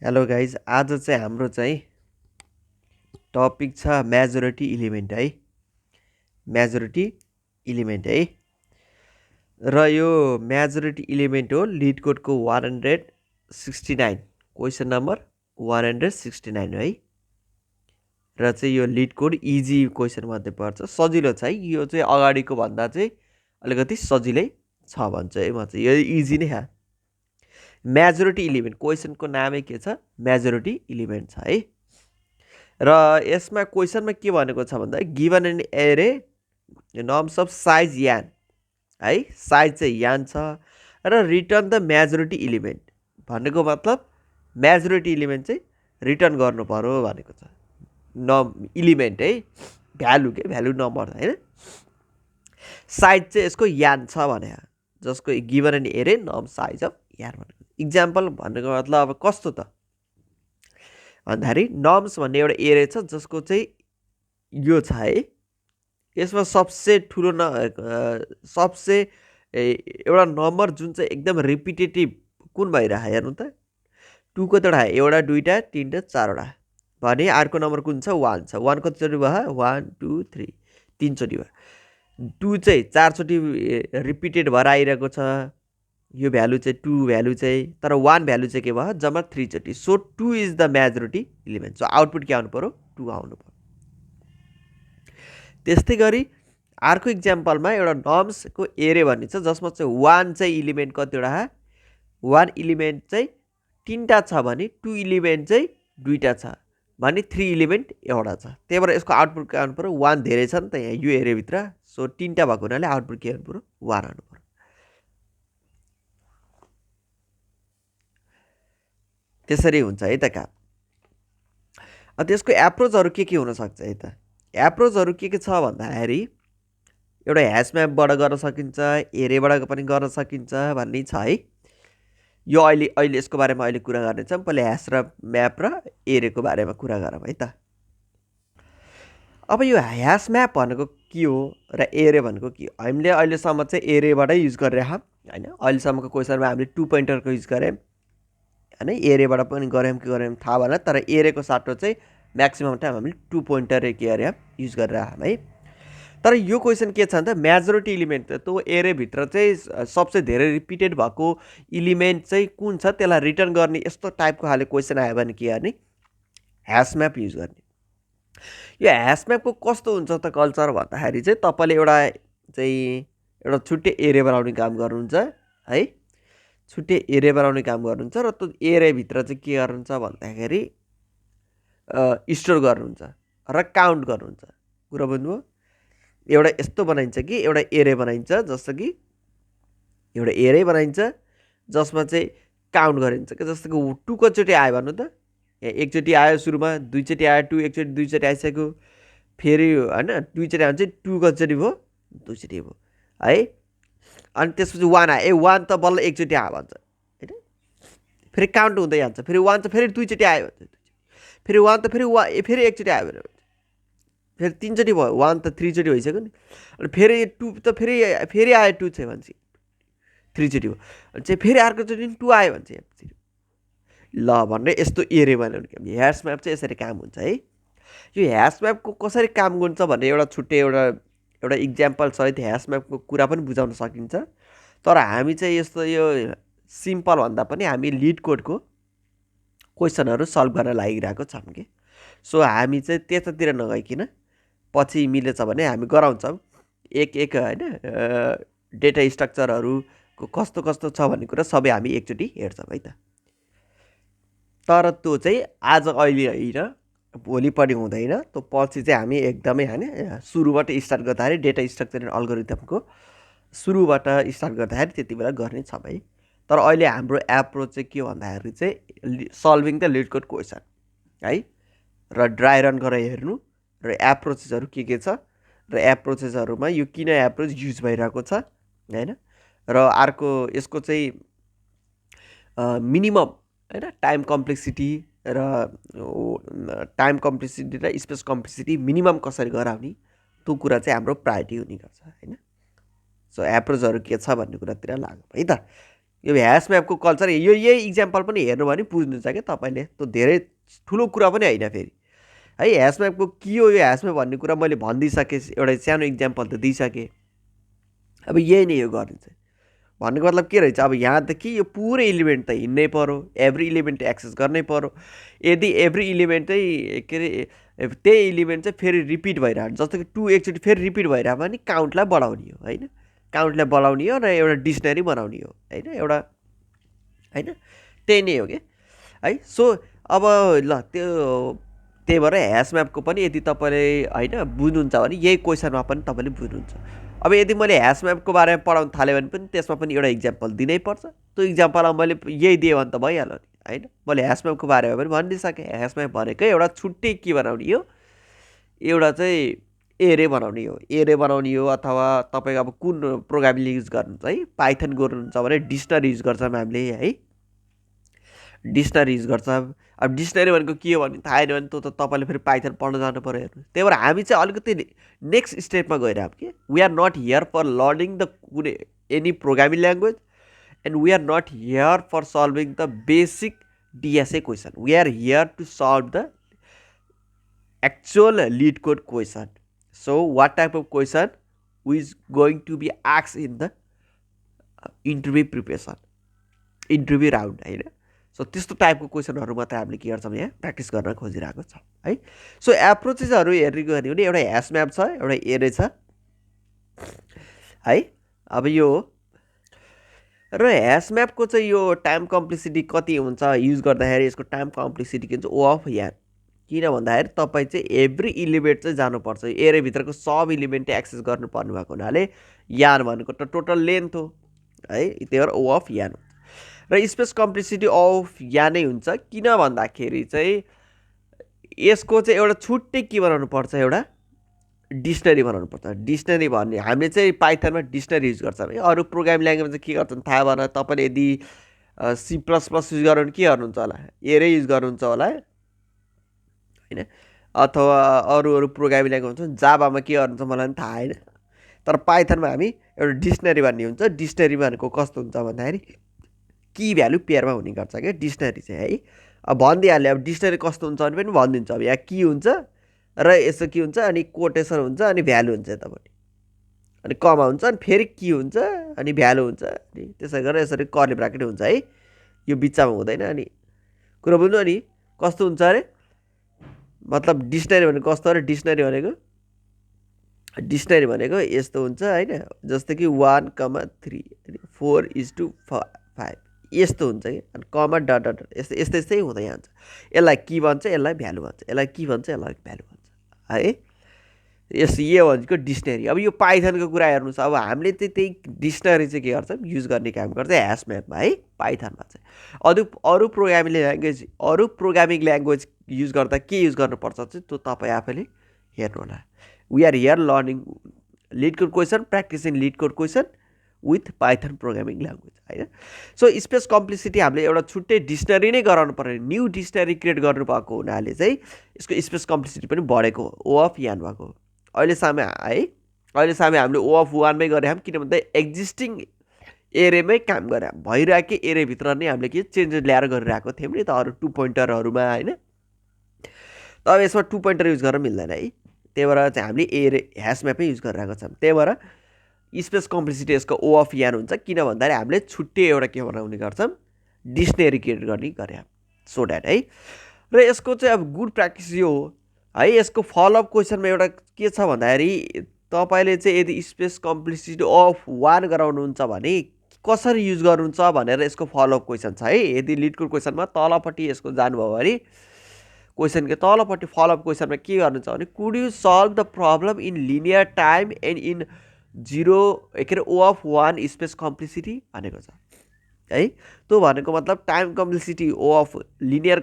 Hello guys, आज चाहिँ हाम्रो चाहिँ टपिक छ मेजोरिटी इलिमेन्ट है। मेजोरिटी इलिमेन्ट है। र यो मेजोरिटी इलिमेन्ट हो लिड कोडको 169, क्वेसन नम्बर 169 है। र चाहिँ यो लिड कोड इजी क्वेसन मध्ये पर्छ, सजिलो छ है। यो चाहिँ अगाडिको भन्दा चाहिँ अलिकति सजिलै छ भन्छ है म चाहिँ। यो इजी नै हो। मेजोरिटी इलिमेन्ट क्वेसनको नामै के छ? मेजोरिटी इलिमेन्ट छ है। र यसमा क्वेसनमा के भनेको छ भन्दा given an array nums of size n है, साइज चाहिँ यान छ र रिटर्न द मेजोरिटी इलिमेन्ट भनेको मतलब मेजोरिटी इलिमेन्ट चाहिँ रिटर्न गर्नु पर्यो भनेको छ। इलिमेन्ट है, भ्यालु के भ्यालु नम्बर होइन। साइज चाहिँ यसको यान छ भने, जसको गिभन एन एरे नर्म साइज अफ यान भनेको। इक्जाम्पल भनेको मतलब अब कस्तो त भन्दाखेरि नर्म्स भन्ने एउटा एरे छ जसको चाहिँ यो छ है। यसमा सबसे ठुलो सबसे एउटा नम्बर जुन चाहिँ एकदम रिपिटेटिभ कुन भइरह हेर्नु त, 2 कतिवटा एउटा दुईवटा तिनवटा चारवटा भने अर्को नम्बर कुन छ? 1 छ। 1 कतिचोटि भयो? 1 2 3 तीनचोटि भयो। 2 चाहिँ 4 चोटि रिपिटेड भएर आइरहेको छ। यो भ्यालु चाहिँ 2 भ्यालु चाहिँ, तर 1 भ्यालु चाहिँ के भयो? जम्मा 3 चोटि। So 2 is the majority element. So output के आउनु पर्यो? 2 आउनु पर्यो। त्यस्तै गरी अर्को इक्जाम्पलमा एउटा नर्म्सको एरे भन्ने छ जसमा चाहिँ 1 चाहिँ इलिमेन्ट कतिवटा? 1 इलिमेन्ट चाहिँ 3टा छ भने 2 इलिमेन्ट चाहिँ 2टा छ भने 3 इलिमेन्ट एउटा छ। त्यही भएर यसको आउटपुट के आउनु पर्यो? 1 धेरै छ नि त यहाँ यो एरेभित्र। सो 3टा भएको हुनाले आउटपुट के आउनु पर्यो? 1 आउनु पर्यो। त्यसरी हुन्छ है त काम। त्यसको एप्रोचहरू के हुनसक्छ है त? एप्रोचहरू के छ भन्दाखेरि एउटा ह्यास म्यापबाट गर्न सकिन्छ, एरेबाट पनि गर्न सकिन्छ भन्ने छ है। यो अहिले यसको बारेमा अहिले कुरा गर्नेछौँ। पहिले ह्यास र म्याप र एरेको बारेमा कुरा गरौँ है त। अब यो ह्यास म्याप भनेको के हो र एरे भनेको के हो? हामीले अहिलेसम्म चाहिँ एरेबाटै युज गरिरहेको होइन। अहिलेसम्मको क्वेसनमा हामीले 2 पोइन्टरको युज गऱ्यौँ होइन, एरेबाट पनि गऱ्यौँ कि गऱ्यौँ थाहा भएन। तर एरेको साटो चाहिँ म्याक्सिमम टाइम हामीले 2 पोइन्टर के अरे युज गरिरहेको है। तर यो क्वेसन के छ भने त मेजोरिटी इलिमेन्ट त्यो एरेभित्र चाहिँ सबसे धेरै रिपिटेड भएको इलिमेन्ट चाहिँ कुन छ त्यसलाई रिटर्न गर्ने यस्तो टाइपको खाले क्वेसन आयो भने के गर्ने? ह्यास म्याप युज गर्ने। यो ह्यास म्यापको कस्तो हुन्छ त कल्चर भन्दाखेरि चाहिँ तपाईँले एउटा छुट्टै एरे बनाउने काम गर्नुहुन्छ है। छुट्टै एरे बनाउने काम गर्नुहुन्छ र त्यो एरेभित्र चाहिँ के गर्नुहुन्छ भन्दाखेरि स्टोर गर्नुहुन्छ र काउन्ट गर्नुहुन्छ। कुरा बुझ्नुभयो? एउटा यस्तो बनाइन्छ कि एउटा एरे बनाइन्छ, जस्तो कि एउटा एरे बनाइन्छ जसमा चाहिँ काउन्ट गरिन्छ कि जस्तो कि 2 कतिचोटि आयो भन्नु त? यहाँ एकचोटि आयो सुरुमा, दुईचोटि आयो 2, एकचोटि दुईचोटि आइसक्यो, फेरि होइन 2 चोटि आयो भने चाहिँ 2 कतिचोटि भयो? 2 चोटि भयो है। अनि त्यसपछि 1 आयो, 1 त बल्ल एकचोटि आयो भन्छ होइन। फेरि काउन्ट हुँदै जान्छ, फेरि 1 त फेरि 2 चोटि आयो भन्छ, फेरि 1 त फेरि एकचोटि आयो भने फेरि 3 चोटि भयो, 1 त 3 चोटि भइसक्यो नि। अनि फेरि 2 त फेरि आयो 2 चाहिँ भन्छ 3 चोटि भयो। अनि चाहिँ फेरि अर्कोचोटि 2 आयो भन्छ ल भनेर यस्तो एरे बनाउने ह्यास म्याप चाहिँ यसरी काम हुन्छ है। यो ह्यास म्यापको कसरी काम हुन्छ भन्ने एउटा छुट्टै एउटा इक्जाम्पल सहित ह्यास म्यापको कुरा पनि बुझाउन सकिन्छ। तर हामी चाहिँ यस्तो यो सिम्पल भन्दा पनि हामी लिड कोडको क्वेसनहरू सल्भ गर्न लागिरहेको छौँ कि। सो हामी चाहिँ त्यतातिर नगइकन पछि मिलेछ भने हामी गराउँछौँ एक होइन डेटा स्ट्रक्चरहरूको कस्तो कस्तो छ भन्ने कुरा सबै हामी एकचोटि हेर्छौँ है त। तर त्यो चाहिँ आज अहिले होइन, भोलि पनि हुँदैन। त्यो पछि चाहिँ हामी एकदमै होइन सुरुबाट स्टार्ट गर्दाखेरि डेटा स्ट्रक्चर एन्ड अल्गोरिथमको सुरुबाट स्टार्ट गर्दाखेरि त्यति बेला गर्ने छौँ है। तर अहिले हाम्रो एप्रोच चाहिँ के भन्दाखेरि चाहिँ solving the LeetCode question है, र ड्राई रन गरेर हेर्नु र एप्रोचेसहरू के छ र एप्रोचेसहरूमा यो किन एप्रोच युज भइरहेको छ होइन। र अर्को यसको चाहिँ मिनिमम होइन टाइम कम्प्लेक्सिटी र स्पेस कम्प्लेक्सिटी मिनिमम कसरी गराउने त्यो कुरा चाहिँ हाम्रो प्रायोरिटी हुने गर्छ होइन। सो एप्रोचहरू के छ भन्ने कुरातिर लागौँ है त। यो ह्यास म्यापको कल्चर यही इक्जाम्पल पनि हेर्नु भने बुझ्नुहुन्छ क्या तपाईँले। त्यो धेरै ठुलो कुरा पनि होइन फेरि है। ह्यास म्यापको के हो यो ह्यास म्याप भन्ने कुरा मैले भनिदिइसकेँ, एउटा सानो इक्जाम्पल त दिइसकेँ। अब यही नै हो गर्ने चाहिँ। भन्नुको मतलब के रहेछ, अब यहाँ त कि यो पुरै इलिमेन्ट त हिँड्नै पऱ्यो, एभ्री इलिमेन्ट एक्सेस गर्नै पऱ्यो। यदि एभ्री इलिमेन्टै के अरे त्यही इलिमेन्ट चाहिँ फेरि रिपिट भइरहन्छ, जस्तो कि 2 एकचोटि फेरि रिपिट भइरह्यो भने काउन्टलाई बढाउने हो होइन, काउन्टलाई बढाउने हो र एउटा डिक्सनरी बनाउने हो होइन, एउटा होइन त्यही नै हो कि है। सो अब ल त्यही भएर ह्यास म्यापको पनि यदि तपाईँले होइन बुझ्नुहुन्छ भने यही क्वेसनमा पनि तपाईँले बुझ्नुहुन्छ। अब यदि मैले ह्यास म्यापको बारेमा पढाउन थालेँ भने पनि त्यसमा पनि एउटा इक्जाम्पल दिनै पर्छ। त्यो इक्जाम्पलमा मैले यही दिएँ भने त भइहाल्यो नि होइन। मैले ह्यास म्यापको बारेमा पनि भनिदिइसकेँ। ह्यास म्याप भनेकै एउटा छुट्टै के बनाउने हो, एउटा चाहिँ एरे बनाउने हो। एरे बनाउने हो अथवा तपाईँको अब कुन प्रोग्रामिङ युज गर्नुहुन्छ है, पाइथन गर्नुहुन्छ भने डिक्सनरी युज गर्छौँ हामीले है, डिक्सनरी युज गर्छ। अब डिक्सनरी भनेको के हो भने थाहा छैन भने त तपाईँले फेरि पाइथन पढ्न जानु पऱ्यो हेर्नु। त्यही भएर हामी चाहिँ अलिकति नेक्स्ट स्टेपमा गइरहेको कि we are not here for learning the कुनै any programming language and we are not here for solving the basic DSA question. We are here to solve the actual lead code question. So what type of question is going to be asked in the interview preparation, interview round होइन। So त्यस्तो टाइपको क्वेसनहरू मात्रै हामीले के गर्छौँ यहाँ practice गर्न खोजिरहेको छौँ है। सो एप्रोचेसहरू हेर्ने गऱ्यो भने एउटा ह्यास म्याप छ, एउटा एरे छ है। अब यो र ह्यास म्यापको चाहिँ यो टाइम कम्प्लेक्सिटी कति हुन्छ युज गर्दाखेरि, यसको टाइम कम्प्लेक्सिटी के हुन्छ O of n। किन भन्दाखेरि तपाईँ चाहिँ एभ्री इलिमेन्ट चाहिँ जानुपर्छ, एरेभित्रको सब इलिमेन्ट एक्सेस गर्नुपर्ने भएको हुनाले यान भनेको त टोटल लेन्थ हो है, त्यही भएर O of n हुन्छ। र space complexity O of n नै हुन्छ। किन भन्दाखेरि चाहिँ यसको चाहिँ एउटा छुट्टै के बनाउनु पर्छ, एउटा डिक्सनरी बनाउनु पर्छ। डिक्सनरी भन्ने हामीले चाहिँ पाइथनमा डिक्सनरी युज गर्छौँ है। अरू प्रोग्रामिङ ल्याङ्ग्वेज चाहिँ के गर्छन् थाहा भएन। तपाईँले यदि C++ युज गर्नु के गर्नुहुन्छ होला, एरै युज गर्नुहुन्छ होला होइन, अथवा अरू प्रोग्रामिङ ल्याङ्ग्वेज हुन्छ जाभामा के गर्नुहुन्छ मलाई पनि थाहा होइन। तर पाइथनमा हामी एउटा डिक्सनरी भन्ने हुन्छ। डिक्सनरी भनेको कस्तो हुन्छ भन्दाखेरि की भ्यालु पेयरमा हुने गर्छ क्या डिक्सनरी चाहिँ है। अब भनिदिइहाल्यो, अब डिक्सनरी कस्तो हुन्छ भने पनि भनिदिन्छ। अब यहाँ की हुन्छ र यसो के हुन्छ, अनि कोटेसन हुन्छ, अनि भ्यालु हुन्छ यतापट्टि, अनि कमा हुन्छ, अनि फेरि की हुन्छ, अनि भ्यालु हुन्छ, अनि त्यसै गरेर यसरी कर्ली ब्राकेट हुन्छ है, यो बिचमा हुँदैन। अनि कुरो बुझ्नु, अनि कस्तो हुन्छ अरे मतलब डिक्सनरी भनेको कस्तो अरे, डिक्सनरी भनेको यस्तो हुन्छ होइन, जस्तो कि 1,3 अनि 4:5 यस्तो हुन्छ कि, अनि कमा डट डट यस्तै हुँदै जान्छ। यसलाई की भन्छ, यसलाई भ्यालु भन्छ, यसलाई की भन्छ, यसलाई भ्यालु भन्छ है। यो भनेको डिक्सनरी। अब यो पाइथनको कुरा हेर्नुहोस्, अब हामीले चाहिँ त्यही डिक्सनरी चाहिँ के गर्छौँ युज गर्ने काम गर्छ ह्यास म्यापमा है, पाइथनमा चाहिँ। अरू प्रोग्रामिङ ल्याङ्ग्वेज युज गर्दा के युज गर्नुपर्छ चाहिँ त्यो तपाईँ आफैले हेर्नु होला। We are here learning LeetCode question, practising LeetCode question with Python programming language होइन। सो स्पेस कम्प्लेक्सिटी हामीले एउटा छुट्टै डिक्सनरी नै गराउनु पर्यो, न्यू डिक्सनरी क्रिएट गर्नुभएको हुनाले चाहिँ यसको स्पेस कम्प्लेक्सिटी पनि बढेको O of n भएको हो अहिलेसम्म है। अहिलेसम्म हामीले O of 1 मै गरेका छौँ, किन भन्दा एक्जिस्टिङ एरेमै काम गरे भइरहेकै एरेभित्र नै हामीले के चेन्जेस ल्याएर गरिरहेको थियौँ नि त अरू 2 पोइन्टरहरूमा होइन। त अब यसमा 2 पोइन्टर युज गर्न मिल्दैन है, त्यही भएर चाहिँ हामीले एरे ह्यास म्यापै युज गरिरहेको छौँ। त्यही भएर स्पेस कम्प्लेक्सिटी यसको O of n हुन्छ। किन भन्दाखेरि हामीले छुट्टै एउटा के बनाउने गर्छौँ डिक्सनरी क्रिएट गर्ने गरे, सो द्याट है। र यसको चाहिँ अब गुड प्र्याक्टिस यो हो है। यसको फलोअप क्वेसनमा एउटा के छ भन्दाखेरि तपाईँले चाहिँ यदि स्पेस कम्प्लेक्सिटी O of 1 गराउनुहुन्छ भने कसरी युज गर्नुहुन्छ भनेर यसको फलोअप क्वेसन छ है। यदि लिड कोड क्वेसनमा तलपट्टि यसको जानुभयो भने क्वेसनको तलपट्टि फलोअप क्वेसनमा के गर्नु छ भने could you solve the problem in linear time and in 0 के अरे O of 1 स्पेस कम्प्लेक्सिटी भनेको छ है। त्यो भनेको मतलब time complexity O of linear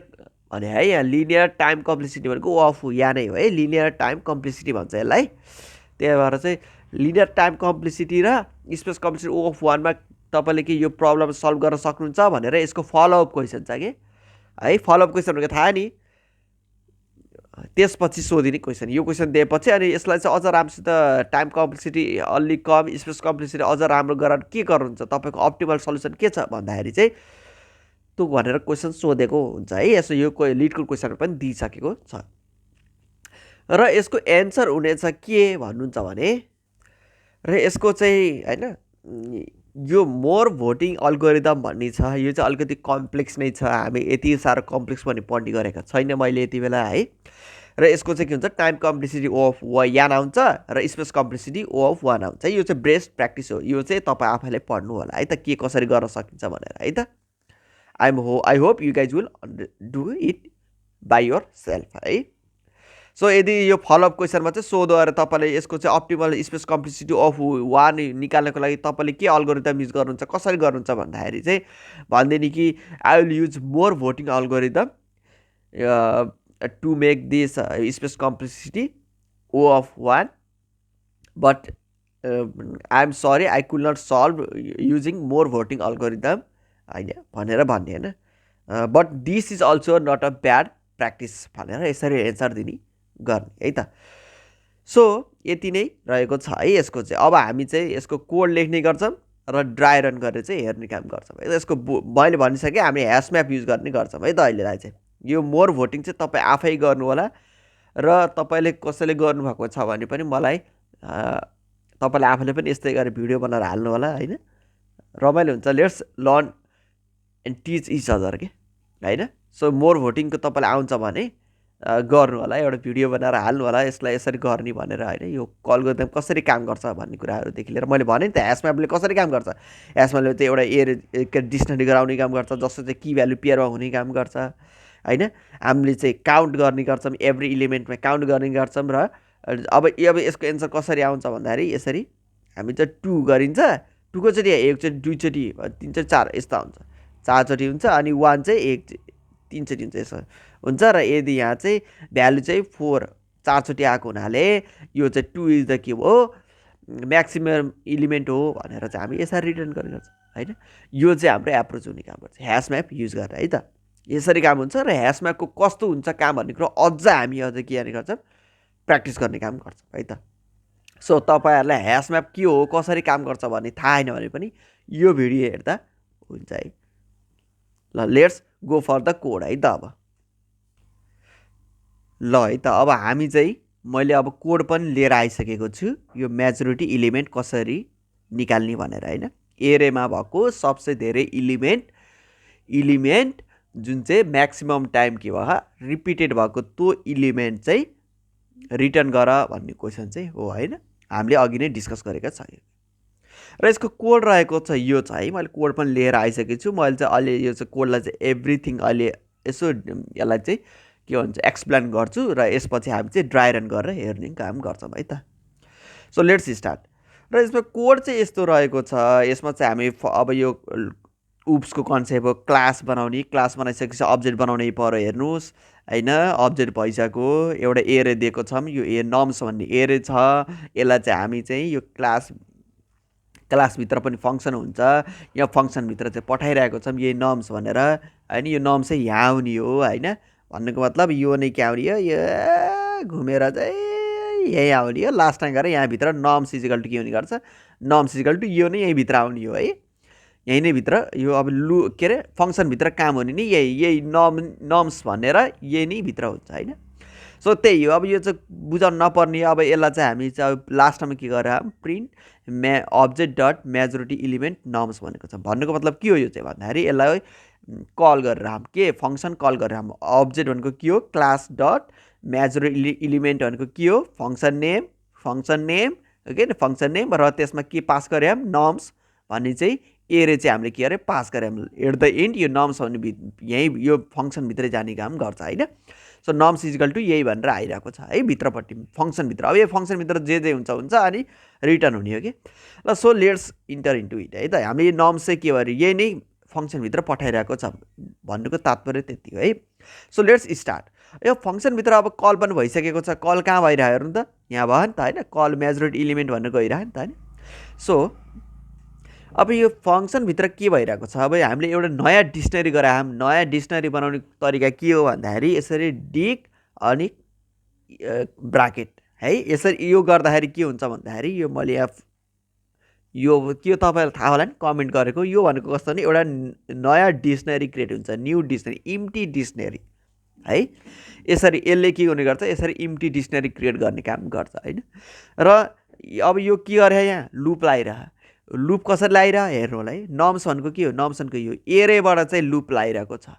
भने है, यहाँ लिनियर टाइम कम्प्लेक्सिटी भनेको O of n नै हो है, लिनियर टाइम कम्प्लेक्सिटी भन्छ यसलाई। त्यही भएर चाहिँ लिनियर टाइम कम्प्लेक्सिटी र स्पेस कम्प्लेक्सिटी O of 1 मा तपाईँले के यो प्रब्लम सल्भ गर्न सक्नुहुन्छ भनेर यसको फलोअप क्वेसन छ कि है। फलोअप क्वेसन भनेको थाहा नि त्यसपछि सोधिने क्वेसन, यो क्वेसन दिएपछि अनि यसलाई चाहिँ अझ राम्रोसित टाइम कम्प्लेक्सिटी अलि कम, स्पेस कम्प्लेक्सिटी अझ राम्रो गरेर के गर्नुहुन्छ, तपाईँको अप्टिमल सल्युसन के छ भन्दाखेरि चाहिँ त्यो भनेर क्वेसन सोधेको हुन्छ है। यसो यो लिडको क्वेसनहरू पनि दिइसकेको छ र यसको एन्सर हुनेछ के भन्नुहुन्छ भने, र यसको चाहिँ होइन यो मोर भोटिङ अल्गोरिदम भन्ने छ, यो चाहिँ अलिकति कम्प्लेक्स नै छ। हामी यति साह्रो कम्प्लेक्स पनि पढ्ने गरेका छैन मैले यति बेला है। र यसको चाहिँ के हुन्छ, time complexity O of n आउँछ र स्पेस कम्प्लेक्सिटी O of 1 आउँछ। यो चाहिँ बेस्ट प्र्याक्टिस हो, यो चाहिँ तपाईँ आफैले पढ्नु होला है त, के कसरी गर्न सकिन्छ भनेर है त। I hope you guys will do it by your self है। सो यदि यो फलोअप क्वेसनमा चाहिँ सोधो अरे तपाईँले यसको चाहिँ अप्टिमल स्पेस कम्प्लेक्सिटी अफ 1 निकाल्नको लागि तपाईँले के अल्गोरिदम युज गर्नुहुन्छ, कसरी गर्नुहुन्छ भन्दाखेरि चाहिँ भनिदिने कि I will use Moore voting algorithm to make this space complexity O of 1, but I am sorry I could not solve using Moore voting algorithm होइन भनेर भन्ने होइन, but this is also not a bad practice भनेर यसरी answer दिने गर्ने है त। सो यति नै रहेको छ है यसको चाहिँ। अब हामी चाहिँ यसको कोड लेख्ने गर्छौँ र ड्राई रन गरेर चाहिँ हेर्ने काम गर्छौँ है। यसको मैले भनिसकेँ हामी ह्यास म्याप युज गर्ने गर्छौँ है त अहिलेलाई चाहिँ। यो मोर भोटिङ चाहिँ तपाईँ आफै गर्नु होला र तपाईँले कसैले गर्नुभएको छ भने पनि मलाई तपाईँले आफैले पनि यस्तै गरेर भिडियो बनाएर हाल्नु होला होइन, रमाइलो हुन्छ। Let's learn and teach each other के होइन। सो मोर भोटिङको तपाईँलाई आउँछ भने गर्नु होला, एउटा भिडियो बनाएर हाल्नु होला यसलाई यसरी गर्ने भनेर होइन। यो अल्गोरिदम कसरी काम गर्छ भन्ने कुराहरूदेखि लिएर मैले भने नि त ह्यास म्यापले कसरी काम गर्छ। ह्यास म्यापले चाहिँ एउटा डिक्सनरी गराउने काम गर्छ, जस्तो चाहिँ की भ्यालु पेयरमा हुने काम गर्छ होइन। हामीले चाहिँ काउन्ट गर्ने गर्छौँ, एभ्री इलिमेन्टमा काउन्ट गर्ने गर्छौँ। र अब यसको एन्सर कसरी आउँछ भन्दाखेरि यसरी हामी चाहिँ 2 गरिन्छ, 2को चोटि एकचोटि, दुईचोटि, तिनचोटि, 4 यस्तो हुन्छ, 4चोटि हुन्छ अनि 1 चाहिँ 3चोटि हुन्छ यसो हुन्छ। र यदि यहाँ चाहिँ भ्यालु चाहिँ 4 4चोटि आएको हुनाले यो चाहिँ 2 इज द के हो म्याक्सिमम इलिमेन्ट हो भनेर चाहिँ हामी यसरी रिटर्न गर्ने गर्छ होइन। यो चाहिँ हाम्रो एप्रोच हुने काम गर्छ ह्यास म्याप युज गरेर है त, यसरी काम हुन्छ। र ह्यास म्यापको कस्तो हुन्छ काम भन्ने कुरो हामी अझ के गर्ने गर्छौँ, प्र्याक्टिस गर्ने काम गर्छौँ है त। सो तपाईँहरूलाई ह्यास म्याप के हो, कसरी काम गर्छ भन्ने थाहा छैन भने पनि यो भिडियो हेर्दा हुन्छ है। ल let's go for the code है त। अब ल है त, अब हामी चाहिँ मैले अब कोड पनि लिएर आइसकेको छु, यो मेजोरिटी इलिमेन्ट कसरी निकाल्ने भनेर होइन। एरेमा भएको सबसे धेरै इलिमेन्ट जुन चाहिँ म्याक्सिमम टाइम के भयो रिपिटेड भएको त्यो इलिमेन्ट चाहिँ रिटर्न गर भन्ने क्वेसन चाहिँ हो होइन। हामीले अघि नै डिस्कस गरेका छौँ र यसको कोड रहेको छ यो छ है। मैले कोड पनि लिएर आइसकेको छु। मैले चाहिँ अहिले यो चाहिँ कोडलाई चाहिँ एभ्रिथिङ अहिले यसो यसलाई चाहिँ के भन्छ एक्सप्लेन गर्छु र यसपछि हामी चाहिँ ड्राई रन गरेर हेर्ने काम गर्छौँ है त। So let's start. र यसमा कोड चाहिँ यस्तो रहेको छ, यसमा चाहिँ हामी अब यो उप्सको कन्सेप्ट हो, क्लास बनाउने, क्लास बनाइसकेपछि अब्जेक्ट बनाउनै पर्यो हेर्नुहोस् होइन। अब्जेक्ट भइसक्यो, एउटा एरे दिएको छौँ, यो नम्स भन्ने एरे छ, यसलाई चाहिँ हामी चाहिँ यो क्लासभित्र पनि फङ्सन हुन्छ, यहाँ फङ्सनभित्र चाहिँ पठाइरहेको छौँ यही नम्स भनेर होइन। यो नम्स चाहिँ यहाँ आउने हो होइन, भन्नुको मतलब यो नै के आउने हो, यो घुमेर चाहिँ यहीँ आउने हो, लास्ट टाइम गएर यहाँभित्र नम्स इजिकल टु के हुने गर्छ, नम्स इजिकल टु यो नै यहीँभित्र आउने हो है। यहीँ नै भित्र यो अब के अरे फङ्सनभित्र काम हुने नि यही नम्स भनेर यही नै भित्र हुन्छ होइन। सो त्यही हो। अब यो चाहिँ बुझाउनु नपर्ने, अब यसलाई चाहिँ हामी चाहिँ लास्टमा के गरेर print object dot majority element nums भनेको छ। भन्नुको मतलब के हो यो चाहिँ भन्दाखेरि यसलाई कल गरेर हामी के फङ्सन कल गरेर हामी अब्जेक्ट भनेको के हो क्लास डट मेजोरिटी इलिमेन्ट भनेको के हो function name okay function name र त्यसमा के पास गरे हम नम्स भन्ने चाहिँ एरे चाहिँ हामीले के अरे पास गऱ्यौँ। एट द एन्ड यो नम्स भन्ने यहीँ यो फङ्सनभित्रै जाने काम गर्छ होइन। सो नम्स इजिकल टु यही भनेर आइरहेको छ है भित्रपट्टि फङ्सनभित्र। अब यो फङ्सनभित्र जे हुन्छ अनि रिटर्न हुने हो कि ल। So let's enter into it है त। हामीले नम्स चाहिँ के भयो यही नै फङ्सनभित्र पठाइरहेको छ भन्नुको तात्पर्य त्यति हो है। So let's start. यो फङ्सनभित्र अब कल पनि भइसकेको छ, कल कहाँ भइरह्यो हेर्नु त, यहाँ भयो नि त होइन, कल मेजोरिटी इलिमेन्ट भनेर गइरह्यो नि त होइन। सो अब यो फङ्सनभित्र के भइरहेको छ, अब हामीले एउटा नयाँ डिक्सनरी गरायौँ। नयाँ डिक्सनरी बनाउने तरिका के हो भन्दाखेरि यसरी डिक अनि ब्राकेट है। यसरी यो गर्दाखेरि के हुन्छ भन्दाखेरि यो मैले यहाँ यो के तपाईँलाई थाहा होला नि कमेन्ट गरेको, यो भनेको कस्तो भने एउटा नयाँ डिक्सनरी क्रिएट हुन्छ, न्यू डिक्सनरी, इम्टी डिक्सनरी है। यसरी यसले के गर्ने गर्छ, यसरी इम्टी डिक्सनरी क्रिएट गर्ने काम गर्छ होइन। र अब यो के गरे यहाँ लुप लाइरह, लुप कसरी लाइरह हेर्नु होला है। नम्स भनेको के हो, नम्स भनेको यो एरेबाट चाहिँ लुप लाइरहेको छ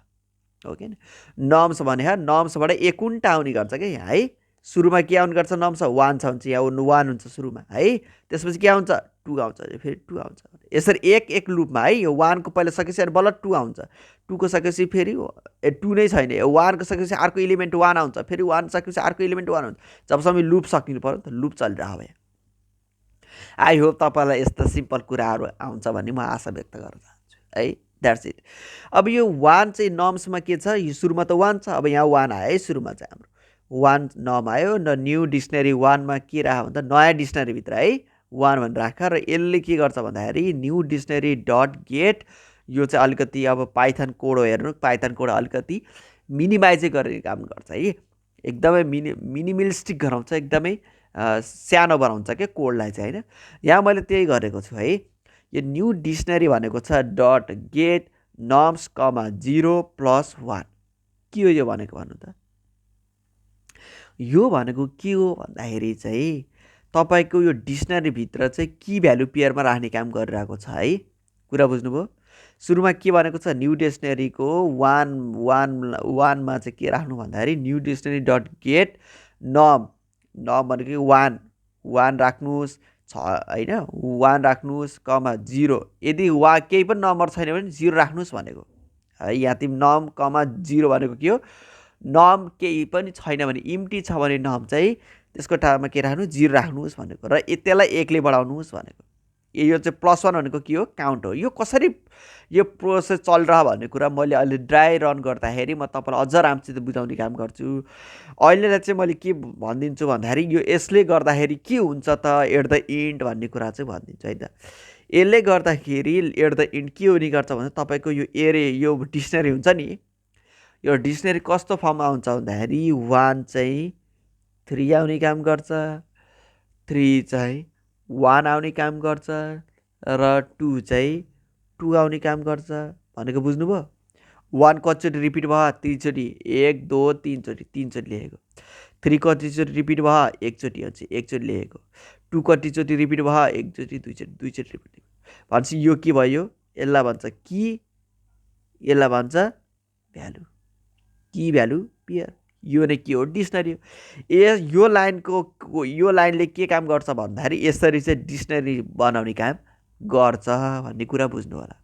हो कि नम्स भने नम्सबाट एकुन्टा आउने गर्छ क्या यहाँ है। सुरुमा के आउने गर्छ नम्स 1 छ भने चाहिँ यहाँ 1 हुन्छ सुरुमा है, त्यसपछि के आउँछ 2 आउँछ, फेरि 2 आउँछ। यसरी एक एक लुपमा है, यो 1 को पहिला सकेपछि अनि बल्ल 2 आउँछ, 2 को सकेपछि फेरि 2 नै छैन, 1 को सकेपछि अर्को इलिमेन्ट 1 आउँछ, फेरि 1 सकेपछि अर्को इलिमेन्ट 1 आउँछ, जबसम्म लुप सकिनु पर्यो नि त, लुप चलिरहेको भयो। आई होप तपाईँलाई यस्तो सिम्पल कुराहरू आउँछ भन्ने म आशा व्यक्त गर्न चाहन्छु है। That's it. अब यो 1 चाहिँ नम्समा के छ, यो सुरुमा त 1 छ, अब यहाँ 1 आयो है, सुरुमा चाहिँ हाम्रो 1 नम आयो र न्यू डिक्सनरी 1 मा के राख भन्दा नयाँ डिक्सनरीभित्र है 1 भनेर राख। र यसले के गर्छ भन्दाखेरि न्यू डिक्सनरी डट गेट, यो चाहिँ अलिकति अब पाइथन कोड हो हेर्नु, पाइथन कोड अलिकति मिनिमाइज गर्ने काम गर्छ है, एकदमै मिनिमलिस्टिक गराउँछ, एकदमै सानो बनाउँछ क्या कोडलाई चाहिँ होइन। यहाँ मैले त्यही गरेको छु है। यो न्यू डिक्सनरी भनेको छ डट गेट नम्स कमा 0 प्लस 1, के हो यो भनेको भन्नु त। यो भनेको के हो भन्दाखेरि चाहिँ तपाईँको यो डिक्सनरीभित्र चाहिँ की भ्यालु पेयरमा राख्ने काम गरिरहेको छ है, कुरा बुझ्नुभयो। सुरुमा के भनेको छ न्यू डिक्सनरीको 1 मा चाहिँ के राख्नु भन्दाखेरि न्यू डिक्सनरी डट गेट नम, नम भनेको 1 राख्नुहोस् होइन, 1 राख्नुहोस् कमा 0, यदि केही पनि नम्बर छैन भने 0 राख्नुहोस् भनेको है। यहाँ तिमी नम कमा 0 भनेको के हो, नम केही पनि छैन भने इम्टी छ भने नम चाहिँ त्यसको ठाउँमा के राख्नु 0 राख्नुहोस् भनेको, र त्यसलाई 1 ले बढाउनुहोस् भनेको। यो चाहिँ +1 भनेको के हो, काउन्ट हो। यो कसरी यो प्रोसेस चलिरह भन्ने कुरा मैले अहिले ड्राई रन गर्दाखेरि म तपाईँलाई अझ राम्रोसित बुझाउने काम गर्छु। अहिलेलाई चाहिँ मैले के भनिदिन्छु भन्दाखेरि यो यसले गर्दाखेरि के हुन्छ त एट द इन्ड भन्ने कुरा चाहिँ भनिदिन्छु है त। यसले गर्दाखेरि एट द इन्ड के हुने गर्छ भने तपाईँको यो एरे यो डिक्सनरी हुन्छ नि, यो डिक्सनरी कस्तो फर्ममा आउँछ भन्दाखेरि 1 चाहिँ 3 आउने काम गर्छ, 3 चाहिँ 1 आउने काम गर्छ, र 2 चाहिँ 2 आउने काम गर्छ भनेको बुझ्नुभयो। 1 कतिचोटि रिपिट भयो 3 चोटि, 1 2 3 चोटि, 3 चोटि लेखेको। 3 कतिचोटि रिपिट भयो 1 चोटि हुन्छ, 1 चोटि लेखेको। 2 कतिचोटि रिपिट भयो 1 चोटि 2 चोटि, 2 चोटि रिपिट भनेपछि यो के भयो, यसलाई भन्छ की, यसलाई भन्छ भ्यालु, की भ्यालु पेयर। यो नै के हो डिक्सनरी हो। यो लाइनले के काम गर्छ भन्दाखेरि यसरी चाहिँ डिक्सनरी बनाउने काम गर्छ भन्ने कुरा बुझ्नु होला।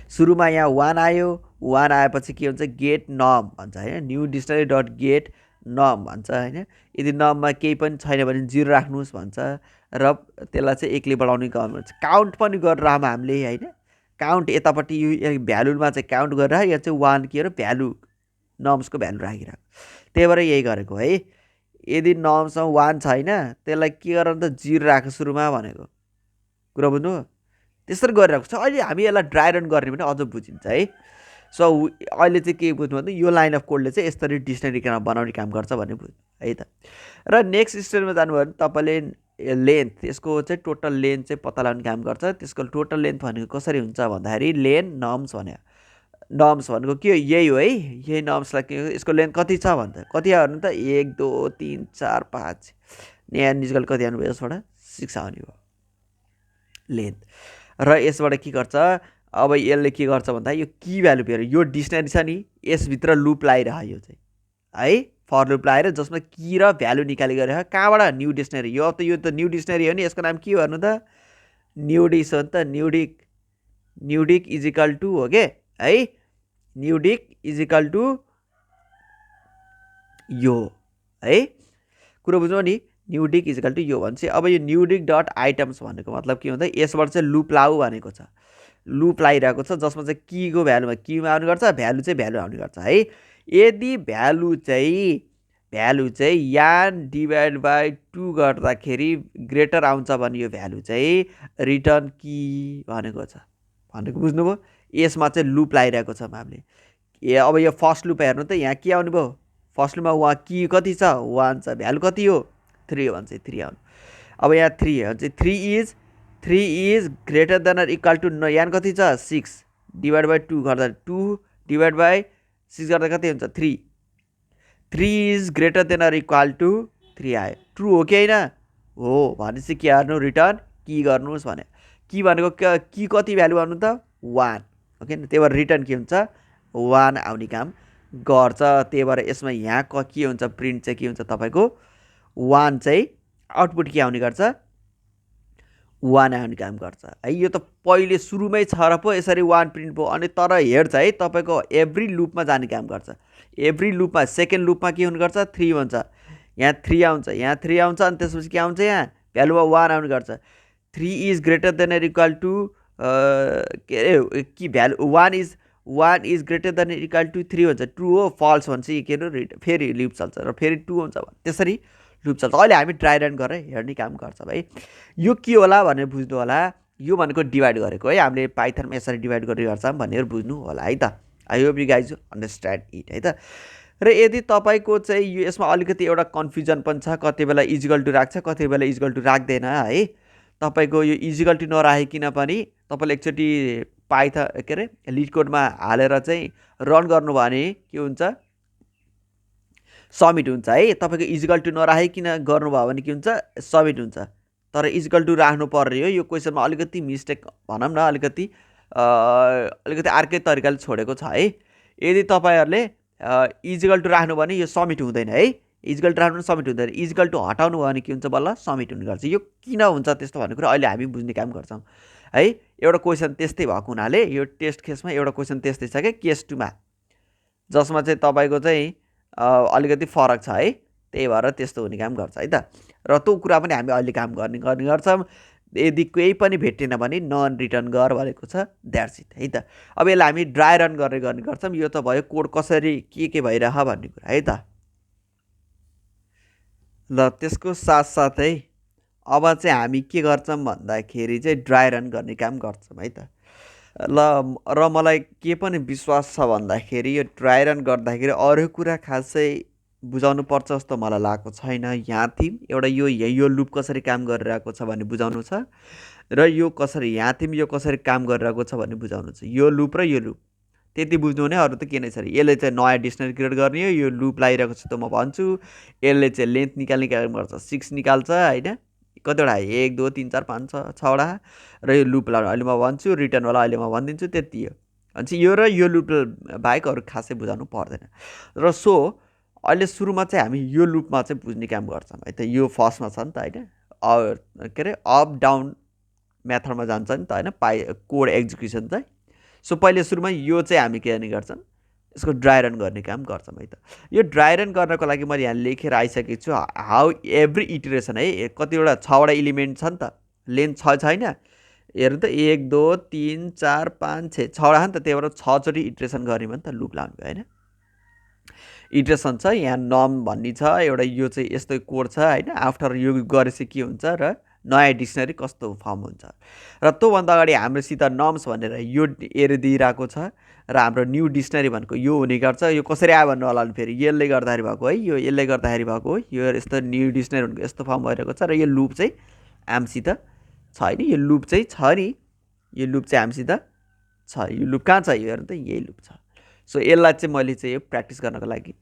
सुरुमा यहाँ 1 आयो, 1 आएपछि के हुन्छ गेट नम भन्छ होइन, न्यू डिक्सनरी डट गेट नम भन्छ होइन। यदि नममा केही पनि छैन भने 0 राख्नुहोस् भन्छ, र त्यसलाई चाहिँ 1 ले बढाउने काम हुन्छ। काउन्ट पनि गरेर हामीले होइन, काउन्ट यतापट्टि यो भ्यालुमा चाहिँ काउन्ट गरेर यहाँ चाहिँ 1 के हो भ्यालु, नम्सको भ्यालु राखिरहेको, त्यही भएर यही गरेको है। यदि नम्समा 1 छैन त्यसलाई के गर त 0 राख सुरुमा भनेको, कुरा बुझ्नु। त्यसरी गरिरहेको छ। अहिले हामी यसलाई ड्राई रन गर्ने भने अझ बुझिन्छ है। सो अहिले चाहिँ के बुझ्नु भन्दा यो लाइन अफ कोडले चाहिँ यसरी डिक्सनरी बनाउने काम गर्छ भन्ने बुझ्नु है त। र नेक्स्ट स्टेजमा जानुभयो भने तपाईँले लेन्थ, यसको चाहिँ टोटल लेन्थ चाहिँ पत्ता लगाउने काम गर्छ। त्यसको टोटल लेन्थ भनेको कसरी हुन्छ भन्दाखेरि लेन नम्स भन्यो, नम्स भनेको के हो यही हो है, यही नम्सलाई के यसको लेन्थ कति छ भन्दा कति आयो भने त 1 2 3 4 5, यहाँ निस्कल कति आउनु भयो, यसबाट 6 आउने भयो लेन्थ। र यसबाट के गर्छ, अब यसले के गर्छ भन्दा यो की भ्यालु पेयर, यो डिक्सनरी छ नि यसभित्र लुप लाइरह, यो चाहिँ है फर लुप लाएर जसमा की र भ्यालु निकाली गरे, कहाँबाट न्यू डिक्सनरी। यो त न्यू डिक्सनरी हो नि, यसको नाम के हो हेर्नु त न्युडिक हो नि त, न्युडिक इज इक्वल टु हो के है, न्युडिक इज इक्वल टु यो है, कुरो बुझ्नु नि, न्युडिक इज इक्वल टु यो भन्छ। अब यो न्युडिक डट आइटम्स भनेको मतलब के भन्दा यसबाट चाहिँ लुप लाउ भनेको छ, लुप लाइरहेको छ जसमा चाहिँ कीको भ्यालुमा कीमा आउने गर्छ, भ्यालु चाहिँ भ्यालु आउने गर्छ है। यदि भ्यालु चाहिँ यान डिभाइड बाई 2 गर्दाखेरि ग्रेटर आउँछ भने यो भ्यालु चाहिँ रिटर्न की भनेको छ, भनेको बुझ्नुभयो। यसमा चाहिँ लुप लाइरहेको छ हामीले। अब यो फर्स्ट लुप हेर्नु त यहाँ के आउने भयो फर्स्टमा वहाँ की कति छ 1 छ, भ्यालु कति हो 3 हो भने चाहिँ 3 आउनु। अब यहाँ 3 हो भने चाहिँ 3 is greater than or equal to यहाँ कति छ 6 डिभाइड बाई 2 गर्दा 2 डिभाइड बाई 6 गर्दा कति हुन्छ 3 is greater than or equal to 3 आयो। ट्रु हो कि होइन हो भनेपछि के गर्नु रिटर्न की गर्नुहोस् भने। की भनेको की कति भ्यालु आउनु त 1 ओके त्यही भएर रिटर्न के हुन्छ 1 आउने काम गर्छ। त्यही भएर यसमा यहाँ के हुन्छ प्रिन्ट चाहिँ के हुन्छ तपाईँको 1 चाहिँ आउटपुट के आउने गर्छ 1 आउने काम गर्छ है। यो त पहिले सुरुमै छ र पो यसरी 1 प्रिन्ट भयो। अनि तर हेर्छ है तपाईँको एभ्री लुपमा जाने काम गर्छ। एभ्री लुपमा सेकेन्ड लुपमा के हुने गर्छ 3 हुन्छ, यहाँ 3 आउँछ, यहाँ 3 आउँछ, अनि त्यसपछि के आउँछ यहाँ भ्यालुमा 1 आउने गर्छ। 3 is greater than or equal to के अरे कि value 1 is greater than equal to 3 हुन्छ। ट्रु हो फल्स भन्छ के अरे फेरि लुप चल्छ र फेरि 2 हुन्छ त्यसरी लुप चल्छ। अहिले हामी ट्राई रन गरेर हेर्ने काम गर्छ भाइ। यो के होला भनेर बुझ्नु होला। यो भनेको डिभाइड गरेको है, हामीले पाइथनमा यसरी डिभाइड गरेर गर्छौँ भनेर बुझ्नु होला है त। I hope you guys understand it है त। र यदि तपाईँको चाहिँ यो यसमा अलिकति एउटा कन्फ्युजन पनि छ, कति बेला इजिकल टु राख्छ कति बेला इजिकल टु राख्दैन है। तपाईँको यो इजिकल टु नराखिकन पनि तपाईँले एकचोटि के अरे लिड कोडमा हालेर चाहिँ रन गर्नुभयो भने के हुन्छ सब्मिट हुन्छ है। तपाईँको इजिकल टु नराखिकन गर्नुभयो भने के हुन्छ सब्मिट हुन्छ। तर इजिकल टु राख्नु पर्ने हो। यो क्वेसनमा अलिकति मिस्टेक भनौँ न अलिकति अर्कै तरिकाले छोडेको छ है। यदि तपाईँहरूले इजिकल टु राख्नु भने यो सब्मिट हुँदैन है। इजिकल टु राख्नु सब्मिट हुँदैन। इजिकल टु हटाउनु भयो भने के हुन्छ बल्ल सब्मिट हुने गर्छ। यो किन हुन्छ त्यस्तो भन्ने कुरा अहिले हामी बुझ्ने काम गर्छौँ है। एउटा क्वेसन त्यस्तै भएको हुनाले यो टेस्ट केसमा एउटा क्वेसन त्यस्तै छ क्या केस 2 मा, जसमा चाहिँ तपाईँको चाहिँ अलिकति फरक छ है। त्यही भएर त्यस्तो हुने काम गर्छ है त। र त्यो कुरा पनि हामी अहिले काम गर्ने गर्छौँ। यदि केही पनि भेटेन भने नन रिटर्न गर भनेको छ द्याट्स इट है त। अब यसलाई हामी ड्राई रन गर्ने गर्छौँ। यो त भयो कोड कसरी के भइरह भन्ने कुरा है त। ल त्यसको साथसाथै अब चाहिँ हामी के गर्छौँ भन्दाखेरि चाहिँ ड्राई रन गर्ने काम गर्छौँ है त। ल र मलाई के पनि विश्वास छ भन्दाखेरि यो ड्राई रन गर्दाखेरि अरू कुरा खासै बुझाउनु पर्छ जस्तो मलाई लागेको छैन। यहाँ थिम एउटा यो लुप कसरी काम गरिरहेको छ भन्ने बुझाउनु छ र यो कसरी यहाँ थिम यो कसरी काम गरिरहेको छ भन्ने बुझाउनु छ। यो लुप र यो लुप त्यति बुझ्नु हुने, अरू त के नै छ। यसले चाहिँ नयाँ डिक्सनरी क्रिएट गर्ने हो। यो लुप लगाइरहेको छ त म भन्छु। यसले चाहिँ लेन्थ निकाल्ने काम गर्छ 6 निकाल्छ होइन। कतिवटा 1 2 3 4 5 6वटा र यो लुप लगाउनु अहिले म भन्छु रिटर्नवाला अहिले म भनिदिन्छु त्यति हो। अनि यो र यो लुप बाहेक अरू खासै बुझाउनु पर्दैन। र सो अहिले सुरुमा चाहिँ हामी यो लुपमा चाहिँ बुझ्ने काम गर्छौँ है त। यो फर्स्टमा छ नि त होइन के अरे अप डाउन मेथडमा जान्छ नि त होइन कोड एक्जिक्युसन चाहिँ। सो पहिले सुरुमा यो चाहिँ हामी के गर्ने गर्छौँ यसको ड्राई रन गर्ने काम गर्छौँ है त। यो ड्राई रन गर्नको लागि मैले यहाँ लेखेर आइसकेको छु हाउ एभ्री इटरेसन है। कतिवटा 6वटा इलिमेन्ट छ नि त, लेन्थ 6 छैन हेर्नु त 1 2 3 4 5 6 6वटा छ नि त। त्यही भएर 6चोटि इटरेसन गर्ने भने त लुप लाउने होइन। इटरेसन छ यहाँ नम भन्ने छ एउटा, यो चाहिँ यस्तो कोड छ होइन। आफ्टर यो गरेपछि के हुन्छ र नयाँ डिक्सनरी कस्तो फर्म हुन्छ। र त्योभन्दा अगाडि हाम्रोसित नम्स भनेर यो एरिया दिइरहेको छ र हाम्रो न्यू डिक्सनरी भनेको यो हुने गर्छ। यो कसरी आयो भन्नु होला फेरि यसले गर्दाखेरि भएको है, यो यसले गर्दाखेरि भएको हो। यो यस्तो न्यू डिक्सनरी भनेको यस्तो फर्म भइरहेको छ र यो लुप चाहिँ हामीसित छ होइन। यो लुप चाहिँ छ नि, यो लुप चाहिँ हामीसित छ। यो लुप कहाँ छ यो हेर्नु त यही लुप छ। सो यसलाई चाहिँ मैले चाहिँ यो प्र्याक्टिस गर्नको लागि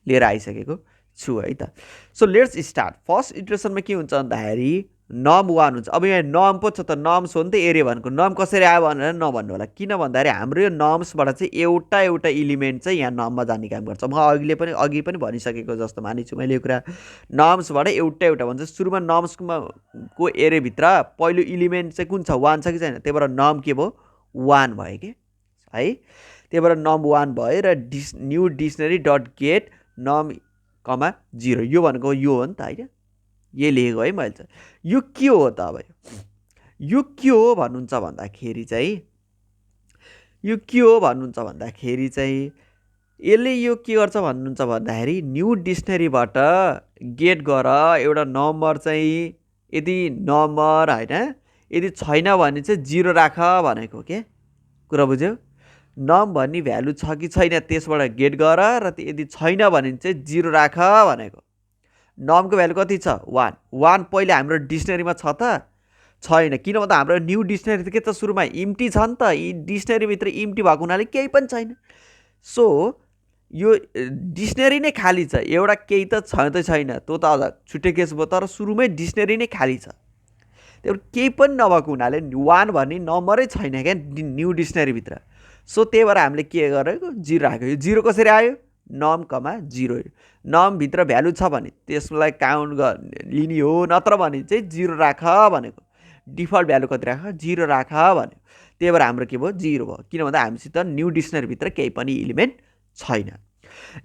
लिएर आइसकेको छु है त। So let's start. फर्स्ट इटरेसनमा के हुन्छ भन्दाखेरि नम 1 हुन्छ। अब यहाँ नम पो छ त नम्स हो नि त एरिया भनेको। नम कसरी आयो भनेर नभन्नु होला, किन भन्दाखेरि हाम्रो यो नम्सबाट चाहिँ एउटा इलिमेन्ट चाहिँ यहाँ नममा जाने काम गर्छ। म अघि पनि भनिसकेको जस्तो मानिछु मैले यो कुरा। नम्सबाट एउटा भन्छ। सुरुमा नम्सको एरियाभित्र पहिलो इलिमेन्ट चाहिँ कुन छ 1 छ कि छैन। त्यही भएर नम के भयो 1 भयो कि है। त्यही भएर नम 1 भयो र न्यू डिक्सनरी डट गेट नम कमा 0 यो भनेको यो हो नि त होइन। यही लेखेको है मैले चाहिँ। यो के हो त अब यो के हो भन्नुहुन्छ भन्दाखेरि चाहिँ यसले यो के गर्छ भन्नुहुन्छ भन्दाखेरि न्यू डिक्सनरीबाट गेट गर एउटा नम्बर चाहिँ यदि नम्बर होइन यदि छैन भने चाहिँ 0 राख भनेको के कुरा बुझ्यौ। नम भन्ने भ्यालु छ कि छैन त्यसबाट गेट गर र यदि छैन भने चाहिँ 0 राख भनेको। नमको भ्यालु कति छ 1 1 पहिले हाम्रो डिक्सनरीमा छ त छैन, किन भन्दा हाम्रो न्यू डिक्सनरी त के त सुरुमा इम्टी छ नि त, यी डिक्सनरीभित्र इम्टी भएको हुनाले केही पनि छैन। सो यो डिक्सनरी नै खाली छ, एउटा केही त छैन, त्यो त अझ छुट्टै केस भयो, तर सुरुमै डिक्सनरी नै खाली छ। त्यो केही पनि नभएको हुनाले 1 भन्ने नम्बरै छैन क्या न्यू डिक्सनरीभित्र। सो त्यही भएर हामीले के गरेको 0 राख्यो। यो 0 कसरी आयो नम कमा 0, नमभित्र भ्यालु छ भने त्यसलाई काउन्ट लिने हो, नत्र भने चाहिँ 0 राख भनेको। डिफल्ट भ्यालु कति राख 0 राख भन्यो। त्यही भएर हाम्रो के भयो 0 भयो, किन भन्दा हामीसित न्यू डिक्सनरीभित्र केही पनि इलिमेन्ट छैन।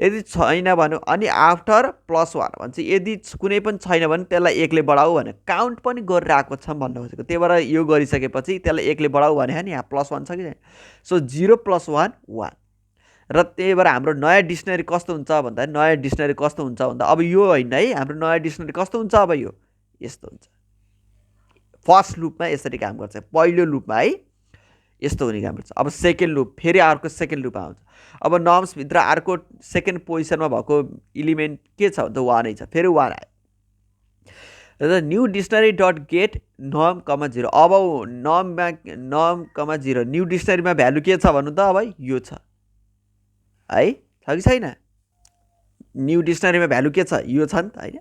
यदि छैन भन्यो अनि आफ्टर +1 भन्छ, यदि कुनै पनि छैन भने त्यसलाई 1 ले बढाऊ भने काउन्ट पनि गरिरहेको छ भन्नु खोजेको। त्यही भएर यो गरिसकेपछि त्यसलाई 1 ले बढाऊ भने नि यहाँ +1 छ कि छैन। सो 0 + 1 1 र त्यही भएर हाम्रो नयाँ डिक्सनरी कस्तो हुन्छ भन्दा नयाँ डिक्सनरी कस्तो हुन्छ भन्दा अब यो होइन है, हाम्रो नयाँ डिक्सनरी कस्तो हुन्छ अब यो यस्तो हुन्छ। फर्स्ट लुपमा यसरी काम गर्छ, पहिलो लुपमा है यस्तो हुने काम गर्छ। अब सेकेन्ड लुप फेरि अर्को सेकेन्ड लुप आउँछ। अब नम्सभित्र अर्को सेकेन्ड पोजिसनमा भएको इलिमेन्ट के छ भन्दा 1 नै छ, फेरि 1 आयो र न्यू डिक्सनरी डट गेट नम कमा 0। अब नम कमा 0 न्यू डिक्सनरीमा भ्यालु के छ भन्नु त अब यो छ है, छ कि छैन? न्यू डिक्सनरीमा भ्यालु के छ यो छ नि त होइन।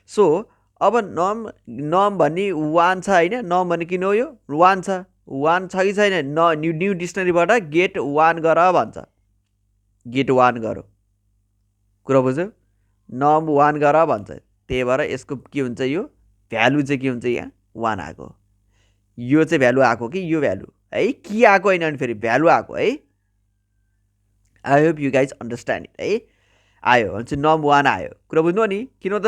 सो अब नम भन्ने 1 छ होइन, नम भन्ने किन हो यो 1 छ, 1 छ कि छैन न्यू डिक्सनरीबाट गेट 1 गर भन्छ, गेट 1 गरौँ, कुरा बुझ्यौ? नम 1 गर भन्छ। त्यही भएर यसको के हुन्छ यो भ्यालु चाहिँ के हुन्छ यहाँ 1 आएको, यो चाहिँ भ्यालु आएको कि यो भ्यालु है, के आएको होइन भने फेरि भ्यालु आएको है। I hope you guys understand it है। आयो भने चाहिँ नम 1 आयो, कुरा बुझ्नु नि, किन त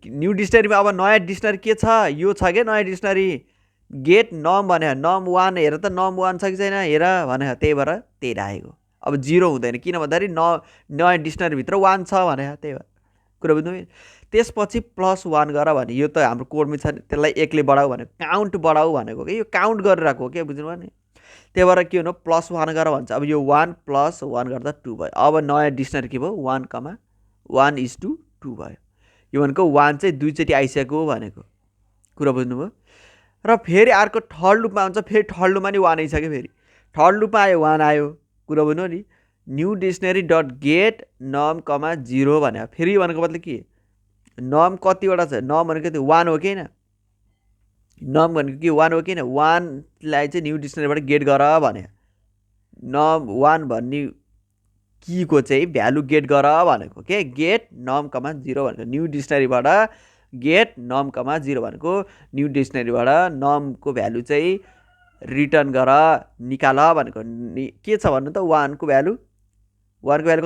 न्यू डिक्सनरीमा अब नयाँ डिक्सनरी के छ यो छ क्या नयाँ डिक्सनरी, गेट नम भने नम 1 हेर त नम 1 छ कि छैन हेर भने, त्यही भएर त्यही राखेको। अब 0 हुँदैन, किन भन्दाखेरि नयाँ डिक्सनरीभित्र 1 छ भने, त्यही भएर कुरा बुझ्नु। त्यसपछि +1 गर भने यो त हाम्रो कोडमै छ, त्यसलाई 1 ले बढाऊ भनेको, काउन्ट बढाऊ भनेको कि यो काउन्ट गरिरहेको हो क्या, बुझ्नु भयो नि। त्यही भएर के हुनु +1 गर भन्छ। अब यो 1 + 1 गर्दा 2 भयो। अब नयाँ डिक्सनरी के भयो 1,1:2 भयो। यो भनेको 1 चाहिँ 2 चोटि आइसक्यो भनेको, कुरा बुझ्नुभयो। र फेरि अर्को थर्ड लुपमा आउँछ, फेरि थर्ड लुपमा नि 1 नै छ कि, फेरि थर्ड लुपमा आयो 1 आयो, कुरा बुझ्नु नि। न्यू डिक्सनरी डट गेट नम कमा 0 भने फेरि भनेको मतलब के नम कतिवटा छ, नम भनेको त्यो 1 हो कि होइन, नम भनेको के 1 हो कि होइन, 1 लाई चाहिँ न्यू डिक्सनरीबाट गेट गर भने, नम 1 भन्ने कीको चाहिँ भ्यालु गेट गर भनेको के, गेट नम कमा 0 भनेको न्यू डिक्सनरीबाट गेट नम कमा 0 भनेको न्यू डिक्सनरीबाट नमको भ्यालु चाहिँ रिटर्न गर निकाल भनेको। के छ भन्नु त 1 को भ्यालु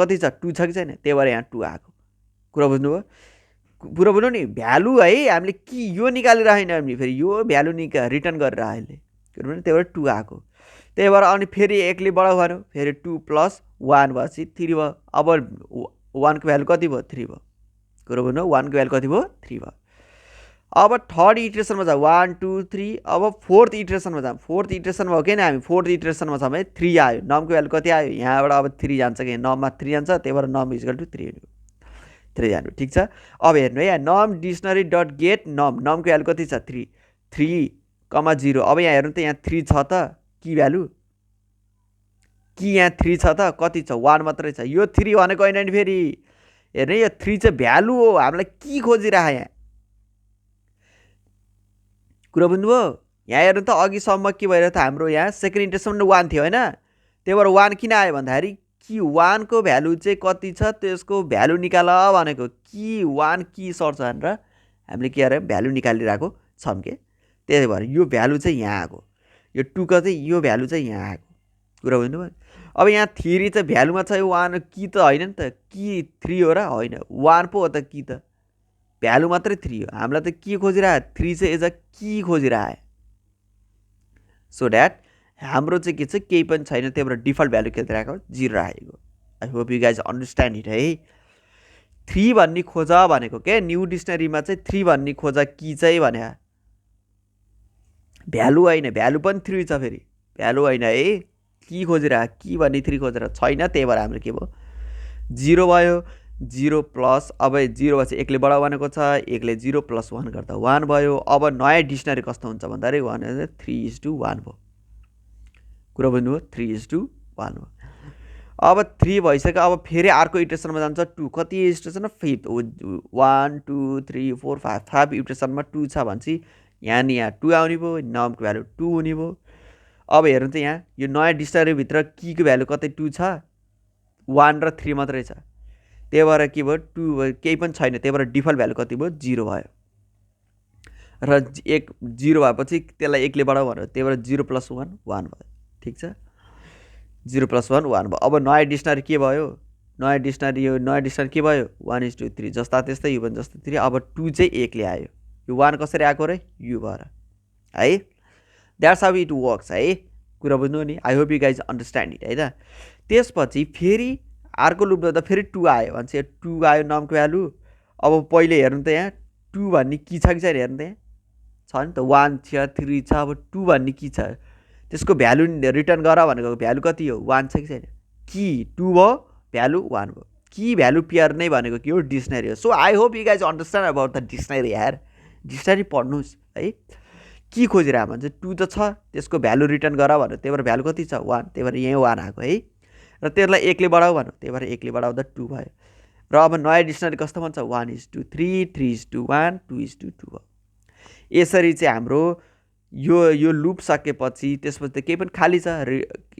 कति छ 2 छ कि छैन, त्यही भएर यहाँ 2 आएको, कुरा बुझ्नुभयो। पुरा बुझ्नु नि, भ्यालु है हामीले कि यो निकालिरहेन भने फेरि यो भ्यालु रिटर्न गरेर अहिले, त्यही भएर 2 आएको। त्यही भएर अनि फेरि 1 ले बढाऊ भन्यो, फेरि 2 + 1 भएपछि 3 भयो। अब 1 को भ्यालु कति भयो 3 भयो, कुरा बुझ्नु 1 को भ्यालु कति भयो 3 भयो। अब थर्ड इटरेसनमा जाऊ 1 2 3, अब फोर्थ इटरेसनमा जाऊँ। फोर्थ इटरेसनमा हो कि हामी फोर्थ इटरेसनमा छौँ है, 3 आयो, नमको भ्यालु कति आयो यहाँबाट अब 3 जान्छ कि नममा 3 जान्छ, त्यही भएर नम = 3 जानु, ठिक छ। अब हेर्नु है, नम डिक्सनरी डट गेट नमको भ्यालु कति छ 3,0। अब यहाँ हेर्नु त यहाँ 3 छ त कि भ्यालु, कि यहाँ 3 छ त, कति छ 1 मात्रै छ। यो 3 भनेको होइन नि, फेरि हेर्नु यो 3 चाहिँ भ्यालु हो, हामीलाई के खोजिरह यहाँ, कुरा बुझ्नुभयो। यहाँ हेर्नु त अघिसम्म के भइरहेको थियो हाम्रो, यहाँ सेकेन्ड इटरेसनमा 1 थियो होइन, त्यही भएर 1 किन आयो भन्दाखेरि कि 1 को भ्यालु चाहिँ कति छ त्यसको भ्यालु निकाल भनेको, कि 1 कि सर्च भनेर हामीले के गरे भ्यालु निकालिरहेको छौँ के, त्यही भएर यो भ्यालु चाहिँ यहाँ आएको, यो 2 को चाहिँ यो भ्यालु चाहिँ यहाँ आएको, कुरा बुझ्नुभयो। अब यहाँ 3 चाहिँ भ्यालुमा छ 1 कि त होइन नि त, कि 3 हो र होइन 1 पो हो त, कि त भ्यालु मात्रै 3 हो, हामीलाई त के खोजिरह 3 चाहिँ एज अ कि खोजिरह, सो द्याट हाम्रो चाहिँ के छ केही पनि छैन, त्यही भएर डिफल्ट भ्यालु के राखेको 0 राखेको। I hope you guys understand it है। 3 भन्ने खोज भनेको के, न्यू डिक्सनरीमा चाहिँ 3 भन्ने खोज कि चाहिँ भने भ्यालु होइन, भ्यालु पनि 3 छ, फेरि भ्यालु होइन है, की खोजिरह की भन्ने 3 खोजेर छैन, त्यही भएर हाम्रो के भयो 0 भयो। 0 प्लस अब 0 भएपछि 1 ले बढाउ भनेको छ, 1 ले 0 प्लस 1 गर्दा 1 भयो। अब नयाँ डिक्सनरी कस्तो हुन्छ भन्दाखेरि 1:3:1 भयो। कुरा बुझ्नुभयो, 3:1 भयो। अब 3 भइसक्यो। अब फेरि अर्को इटरेसनमा जान्छ 2। कति इटरेसन? 5th 1 2 3 4 5 इटरेसनमा 2 छ भनेपछि यहाँ नि यहाँ 2 आउने भयो, नमको भ्यालु 2 हुने भयो। अब हेर्नु त यहाँ यो नयाँ डिक्सनरीभित्र कीको भ्यालु कतै 2 छ, 1 र 3 मात्रै छ, त्यही भएर के भयो 2 केही पनि छैन, त्यही भएर डिफल्ट भ्यालु कति भयो 0 भयो। र 1 0 भएपछि त्यसलाई 1 ले बढाउ भन्यो, त्यही भएर 0 + 1 1 भयो। ठिक छ, 0 + 1 1 भयो। अब नयाँ डिक्सनरी के भयो? नयाँ डिक्सनरी यो नयाँ डिक्सनरी के भयो 1:3 जस्ता त्यस्तै यो पनि जस्तो 3। अब 2 चाहिँ 1 ले आयो, यो 1 कसरी आएको रे यो भएर है। द्याट्स हाउ इट वर्क्स है। कुरा बुझ्नु नि, I hope you guys understand it होइन। त्यसपछि फेरि अर्को लुप गर्दा फेरि 2 आयो भने चाहिँ 2 आयो नमको भ्यालु। अब पहिले हेर्नु त यहाँ 2 भन्ने की छ कि छैन हेर्नु त, यहाँ छ नि त, 1 छ 3 छ। अब 2 भन्ने की छ, त्यसको भ्यालु रिटर्न गर भनेको भ्यालु कति हो 1 छ कि छैन, की 2 भयो भ्यालु 1 भयो। की भ्यालु पेयर नै भनेको के हो डिक्सनरी हो। So I hope you guys understand about the dictionary यार। डिक्सनरी पढ्नुहोस् है। की खोजिरह भन्छ 2 त छ, त्यसको भ्यालु रिटर्न गर भन्यो, त्यही भएर भ्यालु कति छ 1, त्यही भएर यहीँ 1 आएको है। र त्यसलाई 1 ले बढाउ भन्यो, त्यही भएर 1 ले बढाउँदा 2 भयो। र अब नयाँ डिक्सनरी कस्तो भन्छ 1:3 3:1 2:2 भयो। यसरी चाहिँ हाम्रो यो लुप सकेपछि त्यसपछि त केही पनि खाली छ।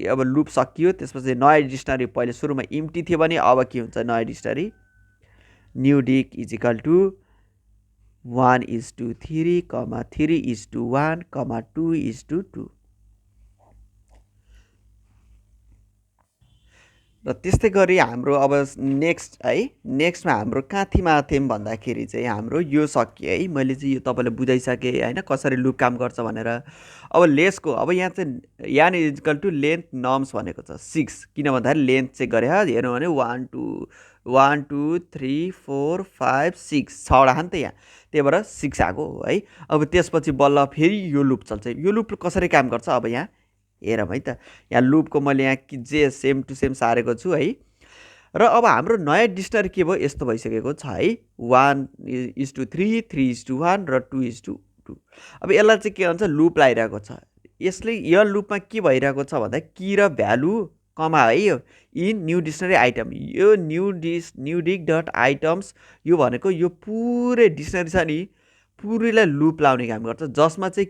अब लुप सकियो, त्यसपछि नयाँ डिक्सनरी पहिले सुरुमा इम्टी थियो भने अब के हुन्छ नयाँ डिक्सनरी न्यू डिक इज इक्वल टु 1:3, 3:1, 2:2। र त्यस्तै गरी हाम्रो अब नेक्स्ट है, नेक्स्टमा हाम्रो कहाँ थियौँ भन्दाखेरि चाहिँ हाम्रो यो सकियो है। मैले चाहिँ यो तपाईँलाई बुझाइसकेँ होइन कसरी लुप काम गर्छ भनेर। अब लेसको अब यहाँ चाहिँ n is equal to length nums भनेको छ 6, किन भन्दाखेरि लेन्थ चाहिँ गरे हेर्नु भने 1 2 3 4 5 6 6वटा नि त यहाँ, त्यही भएर 6 आएको है। अब त्यसपछि बल्ल फेरि यो लुप चल्छ। यो लुप कसरी काम गर्छ अब यहाँ हेरौँ है त। यहाँ लुपको मैले यहाँ जे सेम टु सेम सारेको छु है। र अब हाम्रो नयाँ डिक्सनरी के भयो यस्तो भइसकेको छ है 1:3 3:1 र 2:2। अब यसलाई चाहिँ के भन्छ लुप लगाइरहेको छ। यसले यो लुपमा के भइरहेको छ भन्दा की र भ्यालु कमा है यो इन न्यू डिक्सनरी आइटम। यो न्यू डिक डट आइटम्स यो भनेको यो पुरै डिक्सनरी छ नि पुरैलाई लुप लाउने काम गर्छ, जसमा चाहिँ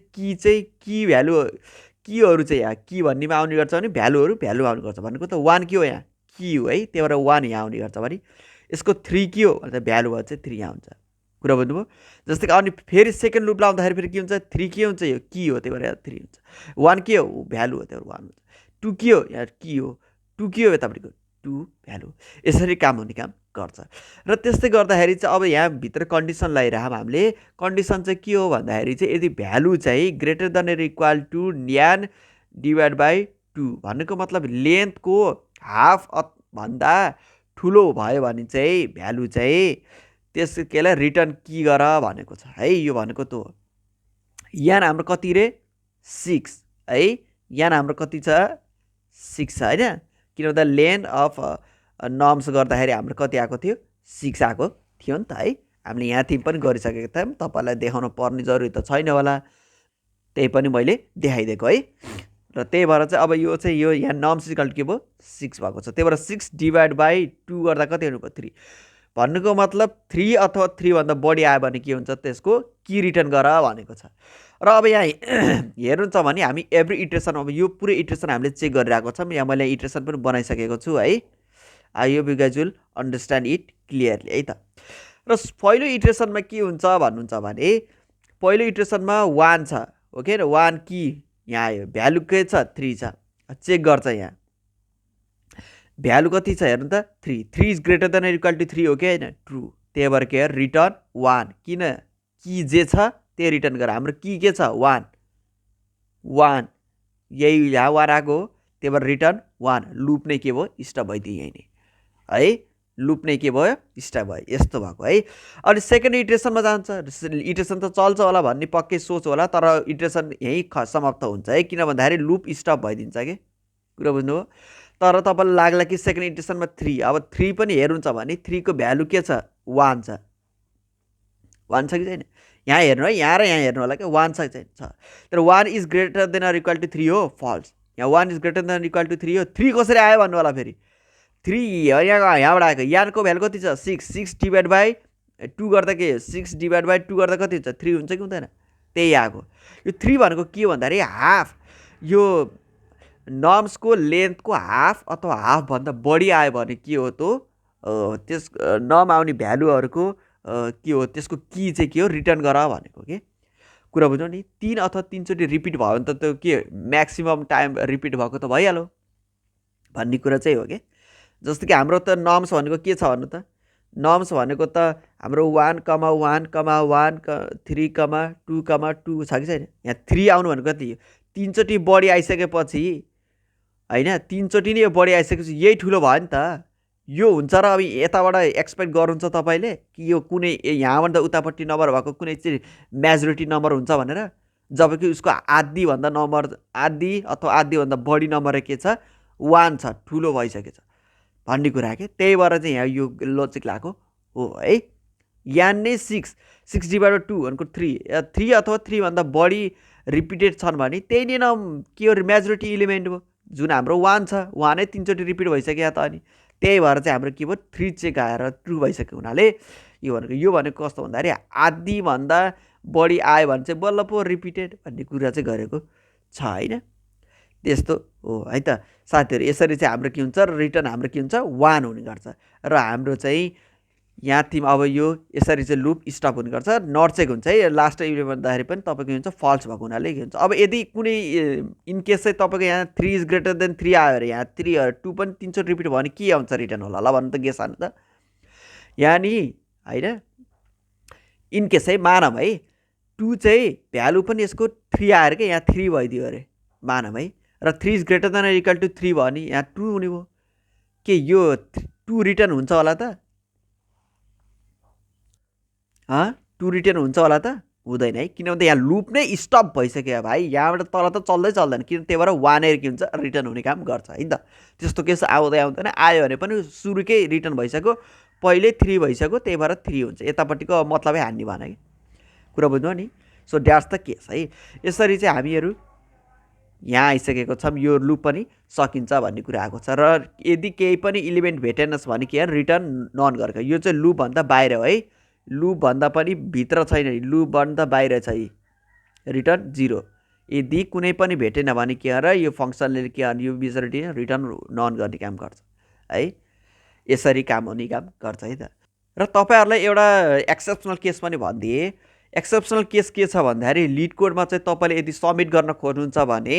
की भ्यालु कीहरू चाहिँ यहाँ की भन्नेमा आउने गर्छ भने भ्यालु आउने गर्छ। भनेको त 1 के हो यहाँ की हो है, त्यही भएर 1 यहाँ आउने गर्छ भने यसको 3 के हो भन्दा भ्यालु भयो चाहिँ 3 यहाँ हुन्छ। कुरा बुझ्नुभयो। जस्तै कि अनि फेरि सेकेन्ड लुप लाउँदाखेरि फेरि के हुन्छ 3 के हुन्छ यो की हो, त्यही भएर यहाँ 3 हुन्छ। 1 के हो भ्यालु हो, त्यही भएर 1 हुन्छ। 2 के हो यहाँ की हो, 2 के हो तपाईँको 2 भ्यालु। यसरी काम हुने काम गर्छ। र त्यस्तै गर्दाखेरि चाहिँ अब यहाँ भित्र कन्डिसन लगाइरहँ हामीले। कन्डिसन चाहिँ के हो भन्दाखेरि चाहिँ यदि भ्यालु चाहिँ ग्रेटर देन र इक्वल टु न्यान डिभाइड बाई 2 भन्नुको मतलब लेन्थको हाफ भन्दा ठुलो भयो भने चाहिँ भ्यालु चाहिँ त्यसलाई रिटर्न की गर भनेको छ है। यो भनेको त हो यहाँ हाम्रो कति रे 6 है। यहाँ हाम्रो कति छ 6 छ होइन, किन भन्दा लेन्थ अफ नर्म्स गर्दाखेरि हाम्रो कति आएको थियो 6 आएको थियो नि त है। हामीले यहाँ थिम पनि गरिसकेको थियौँ, तपाईँलाई देखाउन पर्ने जरुरी त छैन होला, त्यही पनि मैले देखाइदिएको है। र त्यही भएर चाहिँ अब यो चाहिँ यो यहाँ नर्म्स इक्वल के भयो 6 भएको छ, त्यही भएर 6 डिभाइड बाई 2 गर्दा कति हुनुभयो 3 भन्नुको मतलब 3 अथवा 3 भन्दा बढी आयो भने के हुन्छ त्यसको की रिटर्न गर भनेको छ। र अब यहाँ हेर्नु छ भने हामी एभ्री इटरेसन अब यो पुरै इटरेसन हामीले चेक गरिरहेको छौँ। यहाँ मैले इटरेसन पनि बनाइसकेको छु है। I hope you guys will understand it clearly है त। र पहिलो इटरेसनमा के हुन्छ भन्नुहुन्छ भने पहिलो इटरेसनमा 1 छ ओके र 1 की यहाँ आयो, भ्यालु के छ 3 छ, चेक गर्छ यहाँ भ्यालु कति छ हेर्नु त 3 is greater than equal to 3 हो कि होइन ट्रु, त्यही भएर के रिटर्न 1 किन की जे छ त्यही रिटर्न गर। हाम्रो की के छ 1 यही यहाँ 1 आएको हो, त्यही भएर रिटर्न 1 लुप नै के भयो स्टप भइदियो यही नै है, लुप नै के भयो स्टप भयो यस्तो भएको है। अनि सेकेन्ड इटरेसनमा जान्छ, इटरेसन त चल्छ होला भन्ने पक्कै सोच होला, तर इटरेसन यहीँ समाप्त हुन्छ है, किन भन्दाखेरि लुप स्टप भइदिन्छ कि कुरा बुझ्नुभयो। तर तपाईँलाई लाग्ला कि सेकेन्ड इटरेसनमा 3, अब 3 पनि हेर्नुहुन्छ भने 3 को भ्यालु के छ? 1 छ। 1 छ कि छैन? यहाँ हेर्नु है, यहाँ र यहाँ हेर्नु होला क्या, 1 छ कि छैन? छ। तर 1 is greater than or equal to 3 हो? फल्स। यहाँ 1 is greater than or equal to 3 हो। 3 कसरी आयो भन्नु होला फेरि? 3 यहाँबाट आएको। यहाँको भ्यालु कति छ? 6। 6 डिभाइड बाई 2 गर्दा के? 6 डिभाइड बाई 2 गर्दा कति हुन्छ? 3 हुन्छ कि हुँदैन? त्यही आएको। यो 3 भनेको के हो भन्दाखेरि हाफ, यो नर्म्सको लेन्थको हाफ अथवा हाफभन्दा बढी आयो भने के हो त त्यस नर्म आउने भ्यालुहरूको के हो, त्यसको की चाहिँ के हो? रिटर्न गर भनेको के कुरा बुझ्नु नि। 3 अथवा 3 चोटि रिपिट भयो भने त त्यो के म्याक्सिमम टाइम रिपिट भएको त भइहाल्यो भन्ने कुरा चाहिँ हो कि। जस्तो कि हाम्रो त नर्म्स भनेको के छ भन्नु त? नर्म्स भनेको त हाम्रो 1, 1, 1, 3, 2, 2 छ कि छैन? यहाँ 3 आउनु भनेको कति? 3 चोटि बढी आइसकेपछि होइन, 3 चोटि नै बढी आइसकेपछि यही ठुलो भयो नि त। यो हुन्छ र अब यताबाट एक्सपेक्ट गर्नुहुन्छ तपाईँले कि यो कुनै यहाँबाट उतापट्टि नम्बर भएको कुनै चाहिँ मेजोरिटी नम्बर हुन्छ भनेर, जबकि उसको आधीभन्दा नम्बर, आधी अथवा आधीभन्दा बढी नम्बर के छ? 1 छ, ठुलो भइसकेछ भन्ने कुरा के। त्यही भएर चाहिँ यहाँ यो लोजिक लागेको हो है। यहाँ नै 6 डिभाइड बाई 2 भनेको 3 अथवा 3 भन्दा बढी रिपिटेड छन् भने त्यही नै के हो? मेजोरिटी इलिमेन्ट हो। जुन हाम्रो 1 छ, 1 नै 3 चोटि रिपिट भइसक्यो त अनि त्यही भएर चाहिँ हाम्रो के भयो? 3 चेक आएर ट्रु भइसक्यो हुनाले यो भनेको कस्तो भन्दाखेरि आधीभन्दा बढी आयो भने चाहिँ बल्ल पो रिपिटेड भन्ने कुरा चाहिँ गरेको छ होइन। त्यस्तो हो है त साथीहरू। यसरी चाहिँ हाम्रो के हुन्छ? रिटर्न हाम्रो के हुन्छ? 1 हुने गर्छ। र हाम्रो चाहिँ यहाँ थिम अब यो यसरी चाहिँ लुप स्टप हुने गर्छ, नट चेक हुन्छ है। लास्ट इभेन्ट भन्दाखेरि पनि तपाईँको के हुन्छ? फल्स भएको हुनाले के हुन्छ? अब यदि कुनै इनकेस चाहिँ तपाईँको यहाँ 3 इज ग्रेटर देन 3 आयो अरे, यहाँ 2 पनि 3 चोटि रिपिट भयो भने के आउँछ रिटर्न होला ल भन्नु त? गेस हाल्नु त। यहाँ नि होइन, इनकेस है मानौँ है 2 चाहिँ भ्यालु पनि यसको 3 आएर क्या, यहाँ 3 भइदियो अरे मानौँ है। र 3 is greater than equal to 3 भयो भने यहाँ 2 हुने भयो। के यो 2 रिटर्न हुन्छ होला त? 2 रिटर्न हुन्छ होला त? हुँदैन है, किनभने यहाँ लुप नै स्टप भइसक्यो भाइ। यहाँबाट तल त चल्दै चल्दैन, किन त्यही भएर 1 के हुन्छ? रिटर्न हुने काम गर्छ है त। त्यस्तो केस आउँदै आउँदैन, आयो भने पनि सुरुकै रिटर्न भइसक्यो, पहिले 3 भइसक्यो, त्यही भएर 3 हुन्छ। यतापट्टिको मतलबै हान्ने भएन कि कुरा बुझ्नु नि। सो द्याट्स द केस है। यसरी चाहिँ हामीहरू यहाँ आइसकेको छौँ, यो लुप पनि सकिन्छ भन्ने कुरा आएको छ। र यदि केही पनि इलिमेन्ट भेटेनस् भने के रिटर्न नन गरेको। यो चाहिँ लुपभन्दा बाहिर हो है, लुपभन्दा पनि भित्र छैन, लुपभन्दा बाहिर छ, रिटर्न 0। यदि कुनै पनि भेटेन भने के र यो फङ्सनले के यो मेजोरिटी रिटर्न नन गर्ने काम गर्छ है। यसरी काम हुने काम गर्छ है त। र तपाईँहरूलाई एउटा एक्सेप्सनल केस पनि भनिदिएँ। एक्सेप्सनल केस के छ भन्दाखेरि लिड कोडमा चाहिँ तपाईँले यदि सबमिट गर्न खोज्नुहुन्छ भने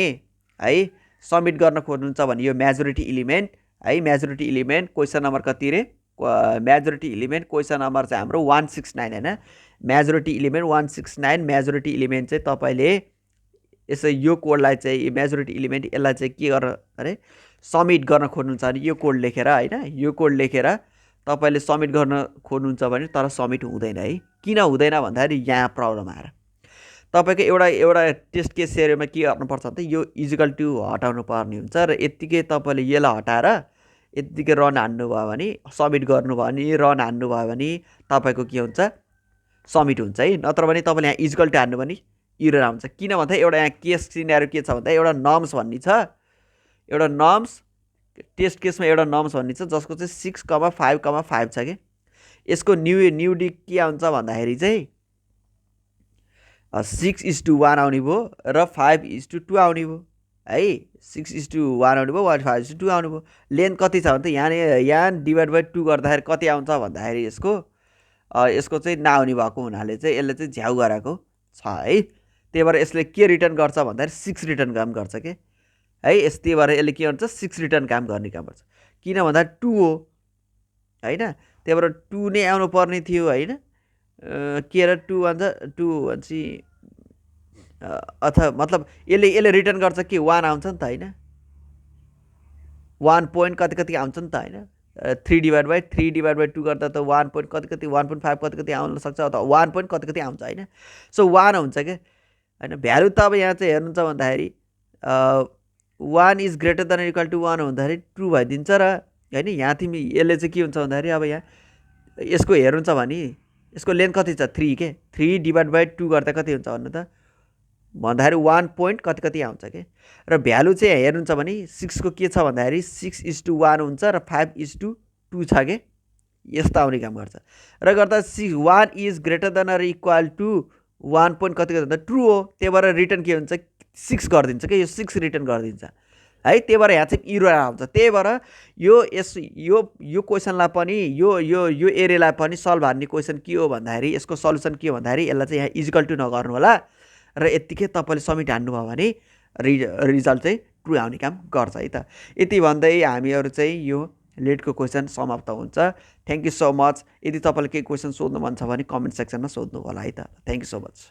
है, सबमिट गर्न खोज्नुहुन्छ भने यो मेजोरिटी इलिमेन्ट है, मेजोरिटी इलिमेन्ट क्वेसन नम्बर कति रे? मेजोरिटी इलिमेन्ट क्वेसन नम्बर चाहिँ हाम्रो 169 होइन। मेजोरिटी इलिमेन्ट 169, मेजोरिटी इलिमेन्ट चाहिँ तपाईँले यसै यो कोडलाई चाहिँ मेजोरिटी इलिमेन्ट यसलाई चाहिँ के गर अरे सबमिट गर्न खोज्नुहुन्छ भने यो कोड लेखेर होइन, यो कोड लेखेर तपाईँले सबमिट गर्न खोज्नुहुन्छ भने तर सबमिट हुँदैन है। किन हुँदैन भन्दाखेरि यहाँ प्रब्लम आएर तपाईँको एउटा टेस्ट केस सेरियोमा के गर्नुपर्छ भने यो इजिकल टु हटाउनु पर्ने हुन्छ। र यत्तिकै तपाईँले यसलाई हटाएर यत्तिकै रन हान्नुभयो भने, सबमिट गर्नुभयो भने, रन हान्नुभयो भने तपाईँको के हुन्छ? सबमिट हुन्छ है। नत्र भने तपाईँले यहाँ इजिकल टु हान्नु भने इरर आउँछ। किन भन्दा एउटा यहाँ केस सिनारियो के छ भन्दा एउटा नर्म्स भन्ने छ, एउटा नर्म्स टेस्ट केसमा एउटा नर्म्स भन्ने छ जसको चाहिँ 6,5,5 छ कि। यसको न्यू डी के आउँछ भन्दाखेरि चाहिँ 6:1 आउने भयो र 5:2 आउने भयो है। 6:1 आउने भयो, 5:2 आउने भयो। लेन्थ कति छ भने यहाँ डिभाइड बाई 2 गर्दाखेरि कति आउँछ भन्दाखेरि यसको चाहिँ नआउने भएको हुनाले चाहिँ यसले चाहिँ झ्याउ गराएको छ है। त्यही भएर यसले के रिटर्न गर्छ भन्दाखेरि 6 रिटर्न काम गर्छ के है। त्यही भएर यसले के गर्छ? 6 रिटर्न काम गर्ने काम गर्छ। किन भन्दा 2 हो होइन, त्यही भएर 2 नै आउनु पर्ने थियो होइन। के र 2 भन्छ 2 भनेपछि अथवा मतलब यसले रिटर्न गर्छ कि 1 आउँछ नि त होइन, 1 पोइन्ट कति आउँछ नि त होइन। 3 डिभाइड बाई 2 गर्दा त 1 पोइन्ट कति 1.5 कति आउन सक्छ, अथवा 1 पोइन्ट कति आउँछ होइन। सो 1 हुन्छ क्या होइन। भ्यालु त अब यहाँ चाहिँ हेर्नुहुन्छ भन्दाखेरि 1 is greater than equal to 1 हुँदाखेरि ट्रु भइदिन्छ र होइन यहाँ तिमी यसले चाहिँ के हुन्छ भन्दाखेरि अब यहाँ यसको हेर्नुहुन्छ भने यसको लेन्थ कति छ 3 के 3 डिभाइड बाई 2 गर्दा कति हुन्छ भन्नु त भन्दाखेरि 1 पोइन्ट कति कति आउँछ के र भ्यालु चाहिँ हेर्नुहुन्छ भने 6 को के छ भन्दाखेरि 6:1 हुन्छ र 5:2 छ के यस्तो आउने काम गर्छ र गर्दा 1 is greater than or equal to 1 point कति कति ट्रु हो त्यही भएर रिटर्न के हुन्छ 6 गरिदिन्छ कि यो 6 रिटर्न गरिदिन्छ है त्यही भएर यहाँ चाहिँ इरो आउँछ त्यही भएर यो क्वेसनलाई पनि यो एरियालाई पनि सल्भ हान्ने क्वेसन के हो भन्दाखेरि यसको सल्युसन के हो भन्दाखेरि यसलाई चाहिँ यहाँ इजिकल टु नगर्नु होला र यत्तिकै तपाईँले सब्मिट हान्नुभयो भने रिजल्ट चाहिँ ट्रु आउने काम गर्छ है त यति भन्दै हामीहरू चाहिँ यो लेटको क्वेसन समाप्त हुन्छ थ्याङ्क यू सो मच यदि तपाईँलाई केही क्वेसन सोध्नु मन छ भने कमेन्ट सेक्सनमा सोध्नु होला है त थ्याङ्क यू सो मच